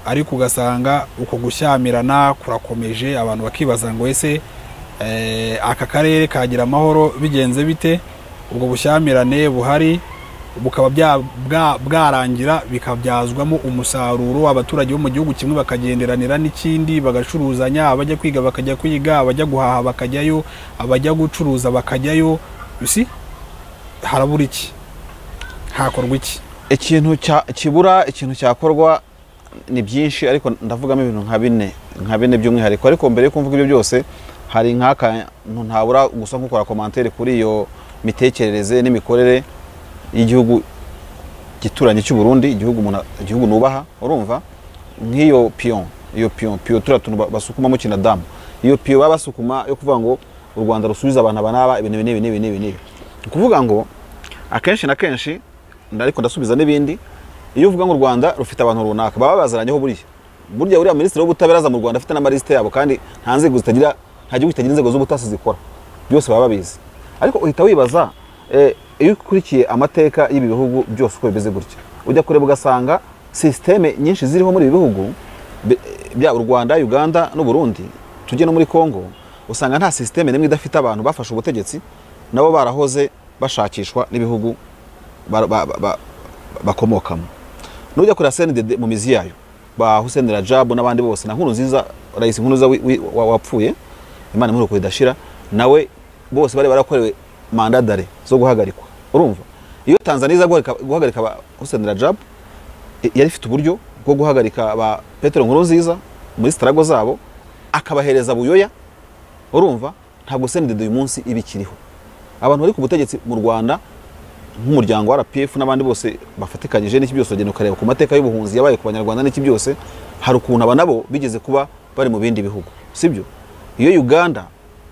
ariko ugasanga uko gushyamirana kurakomeje abantu bakibaza ngo ese aka karere kagira amahoro bigenze bite ubwo bushyamirane buhari bukaba bwarangira bikabyazwamo umusaruro abaturage bo mu gihugu kimwe bakagenderanira n'ikindi bagacuruzanya abajya kwiga bakajya kwiga abajya guhaha bakajyayo abajya gucuruza bakajyayo bisi harabura iki hakorwa iki ikintu kibura ikintu cyakorwa ni byinshi ariko ndavugamo ibintu nka bine by'umwihariko ariko mbere yo kumvuga ibyo byose hari nk'aka ntabura gusa nk'ukora commentaire kuri iyo mitekerereze n'imikorere y'igihugu gituranye cy'u Burundi igihugu nubaha urumva nk'iyo pion turatuntu basukuma mu kinadamu iyo pion babasukuma yo kuvuga ngo u Rwanda rusubiza abantu abanaba ibintu kuvuga ngo akenshi na kenshi ariko ndasubiza n'ibindi iyo uvuga ngo u Rwanda rufite abantu runaka baba bazaranyeho burya ministre w'ubutabera za mu Rwanda afite n'amaliste yabo kandi nta nzego zitagira nta gihugu kitagira inzego z'ubutasi zikora byose baba babizi ariko uhita wibaza iyo ukurikiye amateka y'ibi bihugu byose uko bimeze gutya ujya kureba ugasanga systeme nyinshi ziriho muri ibi bihugu bya u Rwanda Uganda n'u Burundi tujye no muri Congo usanga nta systeme nimwe idafite abantu bafashe ubutegetsi nabo barahoze bashakishwa n'ibihugu bakomokamo nujya kuri CNDD mu mizi yayo ba Hussein Rajab n'abandi bose na nkuru nziza rais nkuru za wapfuye Imana muri ko idashira nawe bose bari barakorewe mandadare zo guhagarikwa urumva iyo Tanzania iza guhagarika ba Hussein Rajab yari ifite uburyo bwo guhagarika ba Petero nkuru nziza muri strago zabo akabahereza buyoya urumva ntabwo CNDD uyu munsi ibikiriho abantu bari ku butegetsi mu Rwanda nk'umuryango wa RPF n'abandi bose bafatikanyije n'iki byose bagenda ukareba ku mateka y'ubuhunzi yabaye ku banyarwanda n'iki byose hari ukuntu abanabo bigeze kuba bari mu bindi bihugu sibyo iyo Uganda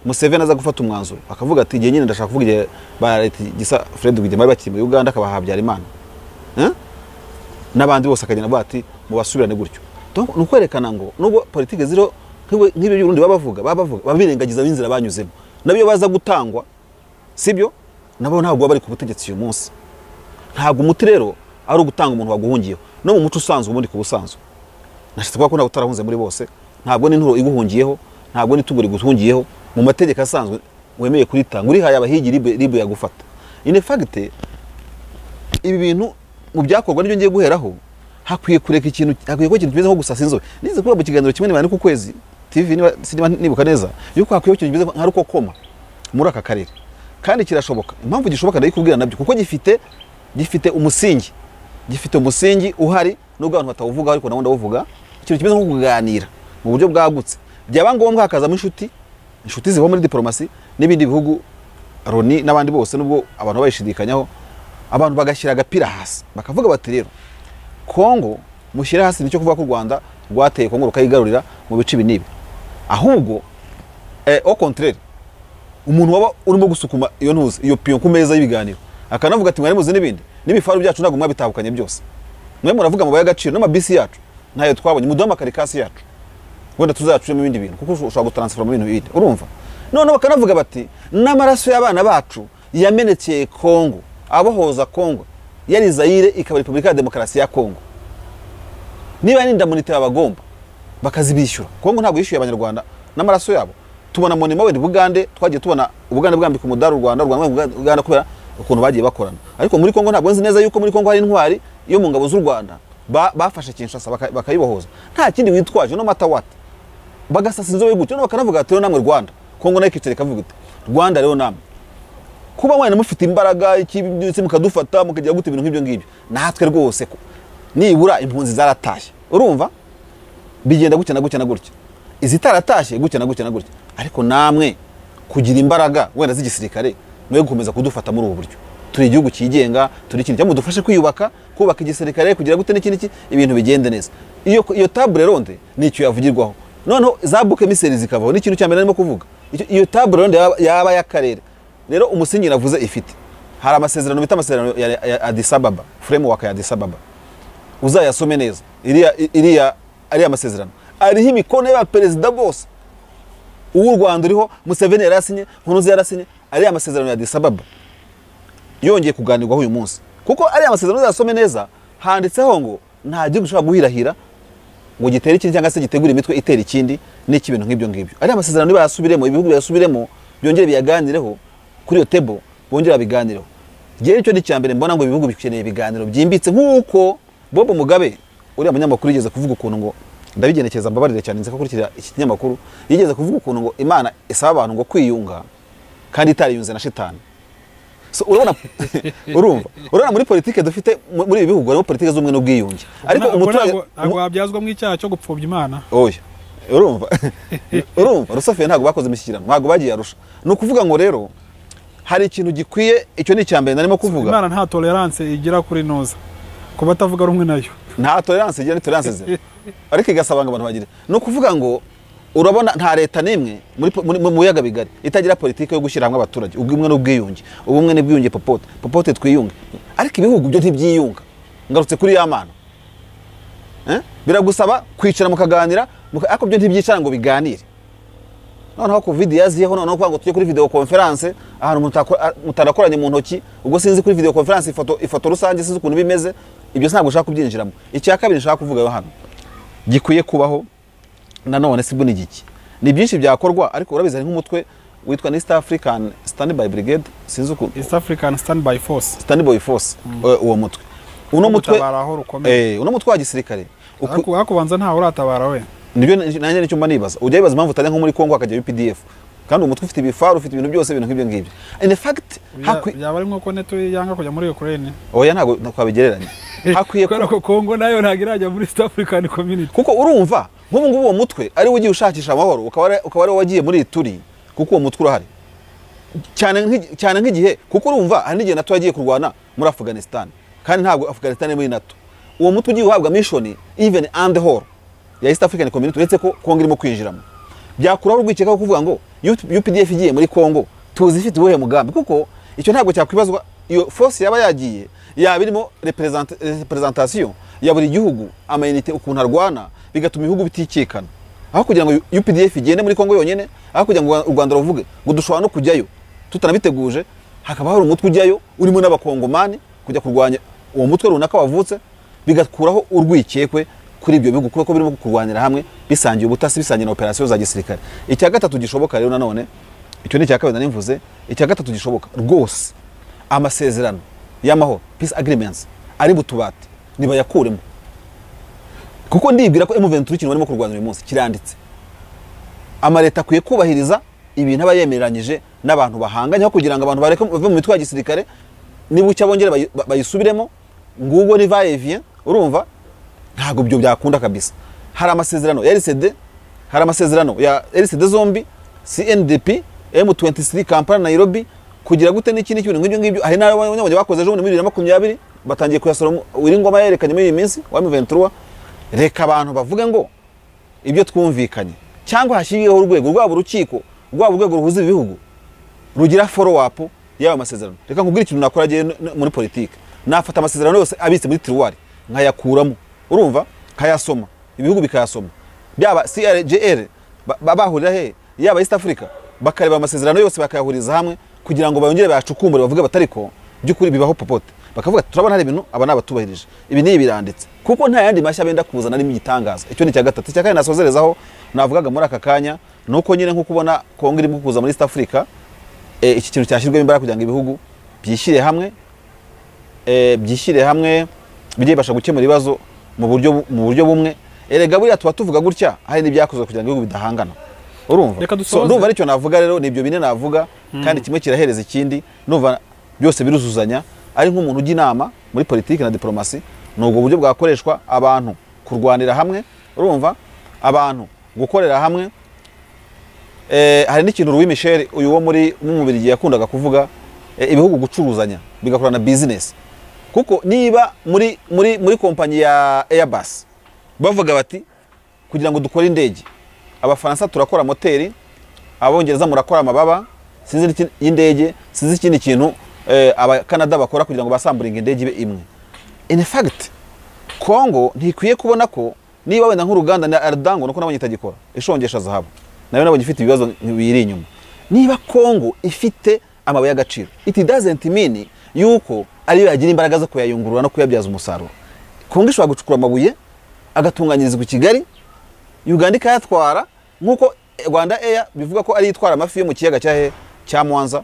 Museveni aza gufata umwanzuro akavuga ati igihe nyine ndashaka kuvuga igihe bareti gisa Fred Rwigema bakiri mu Uganda akabahabyara Imana n'abandi bose akagenda bati mu basubirane gutyo donc nukwerekana ngo nubwo politike ziro nk'ibyo y'Urundi babirengagiza binzira banyuzemo nabyo baza gutangwa sibyo nabo ntabwo bari ku butegetsi uyu munsi ntabwo umuti rero ari ugutanga umuntu waguhungiyeho no mu muco usanzwe ubundi ku busanzwe nashitse kwa ko ntabwo utarahunze muri bose ntabwo n'inturo iguhungiyeho ntabwo n'ituguri guhungiyeho mu mategeko asanzwe wemeye kuritanga uri haya abahigi ribu yagufata in fact ibi bintu mu byakorwa n'ibyo ngiye guheraho hakwiye kureka ikintu hakwiye ko ikintu kimeze nko gusasa inzobe nize kuba mu kiganiro kimwe n'ibandi ku kwezi TV nibuka neza yuko hakwiye ikintu kimeze nka ruko koma muri aka karere kandi kirashoboka impamvu gishoboka ndayikubwira nabyo kuko gifite umusingi uhari nubwo abantu batawuvuga ariko nawo ndavuga ikintu kimeze nko kuganira mu buryo bwagutse byaba ngombwa hakazamo inshuti ziba muri diplomasi n'ibindi bihugu Roni n'abandi bose nubwo abantu bayishidikanyaho abantu bagashyira agapira hasi bakavuga bati rero Kongo mushyira hasi nicyo kuvuga ko u Rwanda rwateye Kongo rukayigarurira mu bice binibi ahubwo au contraire umuntu waba urimo gusukuma iyo ntuzi iyo pion ku meza y'ibiganiro akanavuga ati mwari muzi n'ibindi n'ibifaru byacu ntabwo mwabitabukanye byose mwe muravuga mu bayagaciro n'amabisi yacu ntayo twabonye mudoma karikasi yacu wenda tuzacuje mu bindi bintu kuko ushobora gutransforma mu bintu bindi urumva none bakanavuga bati n'amaraso y'abana bacu yamenekeye Kongo abohoza Kongo yari Zaire ikaba Republika ya Demokarasi ya Kongo niba n'indamunite babagomba bakazibishyura Kongo ntabwo yishyuye abanyarwanda n'amaraso yabo tubona monima wende Bugande twagiye tubona Ubugande bwambika umudaru Rwanda Uganda kubera ukuntu bagiye bakorana ariko muri Kongo ntabwo nzi neza yuko muri Kongo hari intwari iyo mu ngabo z'u Rwanda bafashe Kinshasa bakayibohoza nta kindi witwaje no mata what bagasasa inzobe gutyo no bakanavuga ati namwe Rwanda Kongo nayo kicere kavuga ati Rwanda rero namwe kuba mwana mufite imbaraga ikibyutse mukadufata mukagira gute ibintu nk'ibyo ngibyo natwe rwose nibura impunzi zaratashye urumva bigenda gutya na gutya izitaratashye gutya na gutya ariko namwe kugira imbaraga wenda z'igisirikare mwe gukomeza kudufata muri ubu buryo turi igihugu kigenga turi ikintu cyangwa mudufashe kubaka igisirikare kugira gute n'iki ibintu bigende neza iyo table ronde nicyo yavugirwaho noneho za bouc émissaire zikavaho n'ikintu cyambere narimo kuvuga iyo table ronde yaba y'akarere rero umusingi navuze ifite hari amasezerano bita amasezerano ya Addis Ababa framework ya Addis Ababa uzayasome neza iriya ari amasezerano ariho imikono ya perezida bose uw'u Rwanda uriho Museveni yarasinye Nkuruziza yarasinye ari amasezerano ya Addis Ababa yongeye kuganirwaho uyu munsi kuko ari amasezerano uzasome neza handitseho ngo nta gihugu gishobora guhirahira ngo gitere ikindi cyangwa se gitegura imitwe itera ikindi n'iki bintu nk'ibyo ngibyo ari amasezerano niba yasubiremo ibihugu byasubiremo byongere biyaganireho kuri iyo table bongera biganireho gihe icyo ni cyambere mbona ngo ibihugu bikeneye ibiganiro byimbitse nk'uko Bob Mugabe uriya munyamakuru yigeze kuvuga ukuntu ngo ndabigenekeza mbabarire cyane nzi ko kurikira iki kinyamakuru yigeze kuvuga ukuntu ngo Imana isaba abantu ngo kwiyunga kandi itariyunze na shitani so urabona muri politike dufite muri ibi bihugu harimo politike z'umwe n'ubwiyunge ariko umuturage ntabwo wabyazwa mu icyaha cyo gupfobya Imana oya urumva Rusoferi ntabwo bakoze imishyikirano ntabwo bagiye arusha ni ukuvuga ngo rero hari ikintu gikwiye icyo ni icyambere narimo kuvuga Imana nta tolerance igira kuri noza kuba atavuga rumwe nayo nta tolerance igira ni tolerance ze ariko igasaba ngo abantu bagire no kuvuga ngo urabona nta leta nimwe mu muyaga bigari itagira politike yo gushyira hamwe abaturage ubwimwe n'ubwiyunge ubumwe n'ubwiyunge popote twiyunge ariko ibihugu byo ntibyiyunga ngarutse kuri y'amana biragusaba kwicara mukaganira ariko byo ntibyicara ngo biganire noneho covid yaziyeho noneho kuvuga ngo tujye kuri video conference ahantu mutarakoranye mu ntoki ubwo sinzi kuri video conference ifoto rusange sinzi ukuntu bimeze ibyo ntabwo ushaka kubyinjiramo icya kabiri nshaka kuvuga hano gikwiye kubaho nanone sibwo n'igiki ni byinshi byakorwa ariko urabizi nk'umutwe witwa East African Standby Brigade sinzi uko East African Standby Force uwo mutwe uno mutwe uno mutwe wa gisirikare akubanza nta uratabara we nibyo nanjye nicyo mba nibaza ujya bibaza impamvu utari nko muri Kongo akajya UPDF kandi umutwe ufite ibifaru ufite ibintu byose ibintu nk'ibyo ngibyo in fact yaba ari nko neto yanga kujya muri Ukraine oya ntabwo twabigereranya hakwiye ko Kongo nayo ntabwo irajya muri East African Community kuko urumva nk'ubu ngubu uwo mutwe ari we ugiye ushakisha amahoro ukaba ari wagiye muri turi kuko uwo mutwe urahari cyane nk'igihe kuko urumva hari n'igihe NATO yagiye kurwana muri Afghanistan kandi ntabwo Afghanistan iri muri NATO uwo mutwe ugiye uhabwa mission even and the whole ya East African Community uretse ko Kongo irimo kwinjiramo byakuraho urwikeka ko kuvuga ngo UPDF igiye muri Kongo tuzi ifite ubuhe mugambi kuko icyo ntabwo cyakwibazwa iyo force yaba yagiye yaba irimo representation ya buri gihugu amayinite ukuntu arwana bigatuma ibihugu bitikekana aho kugira ngo UPDF igende muri Kongo yonyene aho kugira ngo u Rwanda ruvuge ngo dushobora no kujyayo tutanabiteguje hakaba hari umutwe ujyayo urimo n'abakongomani kujya kurwanya uwo mutwe runaka wavutse bigakuraho urwikekwe kuri ibyo bihugu kuko birimo kurwanira hamwe bisangiye ubutasi bisangiye na operation za gisirikare icya gatatu gishoboka rero nanone icyo ni icya kabiri nanimvuze icya gatatu gishoboka rwose amasezerano y'amahoro peace agreements ari butubate nibayakuremo kuko ndibwira ko M23 kintu barimo kurwanira uyu munsi kiranditse amaleta akwiye kubahiriza ibintu abayemeranyije n'abantu bahanganye kugira ngo abantu bareke bave mu mitwe ya gisirikare nibucya bongere bayisubiremo ngubwo ni va et vient urumva ntago byo byakunda kabisa hari amasezerano ya RCD hari amasezerano ya RCD zombi CNDP M23 Kampala Nairobi kugira gute n'ikindi kintu nk'ibyo ngibyo hari n'abanyabonye bakoze ejo muri 2020 batangiye kuyasora Wiringoma yerekanye muri iyi minsi wa M23 reka abantu bavuge ngo ibyo twumvikanye cyangwa hashyiriyeho urwego rwabo rukiko rwabo urwego ruhuza ibihugu rugira follow up y'aba masezerano reka nkubwire ikintu nakora muri politike nafata amasezerano yose abitse muri tiroir nkayakuramo urumva kayasoma ibihugu bikayasoma byaba CRGL babahurira he yaba East Africa bakareba amasezerano yose bakayahuriza hamwe kugira ngo bayongere bayacukumbure bavuge batariko byukuri bibaho popote bakavuga turabona hari ibintu aba nabatubahirije ibi ni biranditse kuko nta yandi mashya benda kuzana ari igitangaza icyo ni cya gatatu cya kane nasozerezaho navugaga muri aka kanya nuko nyine nko kubona Kongo irimo kuza muri East Africa iki kintu cyashyirwemo imbaraga kugira ngo ibihugu byishyire hamwe bigiye basha gukemura ibibazo mu buryo bumwe erega buriya tuba tuvuga gutya hari n'ibyakozwe kugira ngo ibihugu bidahangana urumva so ndumva aricyo navuga rero nibyo bine navuga kandi kimwe kirahereza ikindi numva byose biruzuzanya ari nk'umuntu ujya inama muri politiki na diplomasi nubwo buryo bwakoreshwa abantu kurwanira hamwe urumva abantu gukorera hamwe hari n'ikintu Louis Michel uyu wo muri mubiri yakundaga kuvuga ibihugu gucuruzanya bigakorana business kuko niba muri kompanyi ya Airbus bavuga bati kugira ngo dukore indege abafaransa turakora moteri abongereza murakora amababa sinzi y'indege sinzi ikindi kintu aba Canada bakora kugira ngo basamburinge indege ibe imwe in fact Congo ntikwiye kubona ko niba wenda nk'Uruganda na Ardango nuko nabonye itagikora ishongesha zahabu nayo nabonye ifite ibibazo biri inyuma niba Congo ifite amabuye y'agaciro it doesn't mean yuko ariyo yagira imbaraga zo kuyayungurura no kuyabyaza umusaruro Congo ishobora gucukura amabuye agatunganyirizwa i Kigali Uganda ikayatwara nkuko Rwanda Air bivuga ko ari itwara amafi yo mu kiyaga cya Mwanza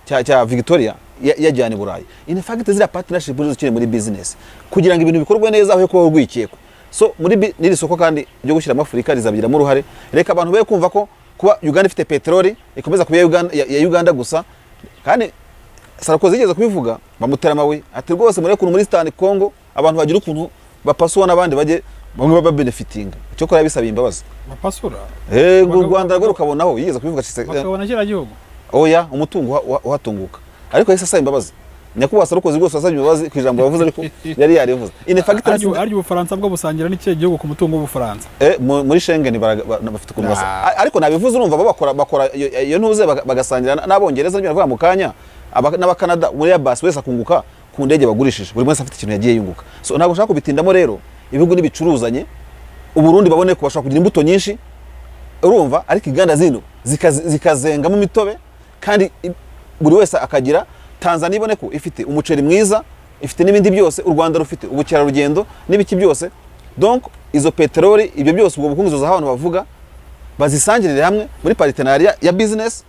cya Victoria yajyana i Burayi in fact zira partnership zikiri muri business kugira ngo ibintu bikorwe neza aho ko urwikeko so muri niri soko kandi byo gushyira Afurika rizabigiramo uruhare reka abantu be kumva ko kuba Uganda ifite petroli ikomeza kuba ya Uganda gusa kandi Sarkozy yigeze kubivuga bamutera amabuye ati rwose muri kuntu muri Eastern Congo abantu bagira ukuntu bapasuwa n'abandi baje bamwe baba benefitinga cyo ko yabisaba imbabazi bapasura u Rwanda rwo rukabonaho yigeze kubivuga bakabona kira gihugu oya umutungo uhatunguka ariko yese asaba imbabazi nyakubahwa Sarkozy rwose asaba imbabazi ku ijambo yavuze ariko yari yarivuze in fact ari Ubufaransa bwo busangira n'icyo gihugu ku mutungo w'Ubufaransa muri Schengen bafite kumasa ariko nabivuze urumva bakora iyo ntuze bagasangira n'abongereza n'abavuga mu kanya n'aba Canada muri Airbus wese akunguka ku ndege bagurishije buri wese afite ikintu yagiye yunguka so ntabwo nshaka kubitindamo rero ibihugu n'ibicuruzanye Uburundi babone ko bashaka kugira imbuto nyinshi urumva ariko Uganda zino zikazenga mu mitobe kandi buri wese akagira Tanzania ibone ko ifite umuceri mwiza ifite n'ibindi byose u Rwanda rufite ubukerarugendo n'ibiki byose donc izo petroli ibyo byose ubwo bukungu zo abantu bavuga bazisangirire hamwe muri partenariat ya business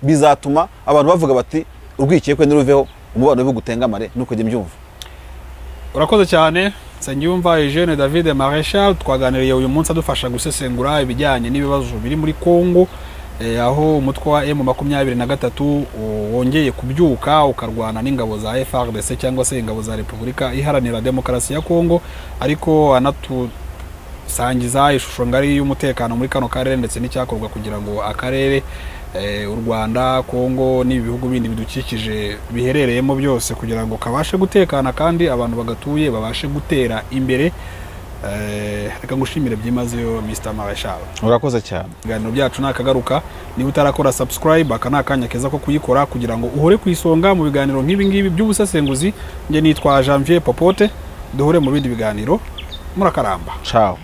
bizatuma abantu bavuga bati urwikekwe niruveho umubano wo gutengamare nuko jye mbyumva urakoze cyane Nsengiyumva Eugene David Maréchal twaganiriye uyu munsi adufasha gusesengura ibijyanye n'ibibazo biri muri Congo aho umutwe wa M23 wongeye kubyuka ukarwana n'ingabo za FARDC cyangwa se ingabo za Repubulika Iharanira Demokarasi ya Congo ariko anatusangiza ishusho ngari y'umutekano muri kano karere ndetse n'icyakorwa kugira ngo akarere u Rwanda Congo n'ibihugu bindi bidukikije biherereyemo byose kugira ngo kabashe gutekana kandi abantu bagatuye babashe gutera imbere reka ngushimire byimazeyo Mr Maréchal urakoze cyane ibiganiro byacu nakagaruka niba utarakora subscribe aka nakanya keza ko kuyikora kugira ngo uhore ku isonga mu biganiro nk'ibi ngibi by'ubusesenguzi nge nitwa Janvier Popote duhure mu bindi biganiro murakaramba ciao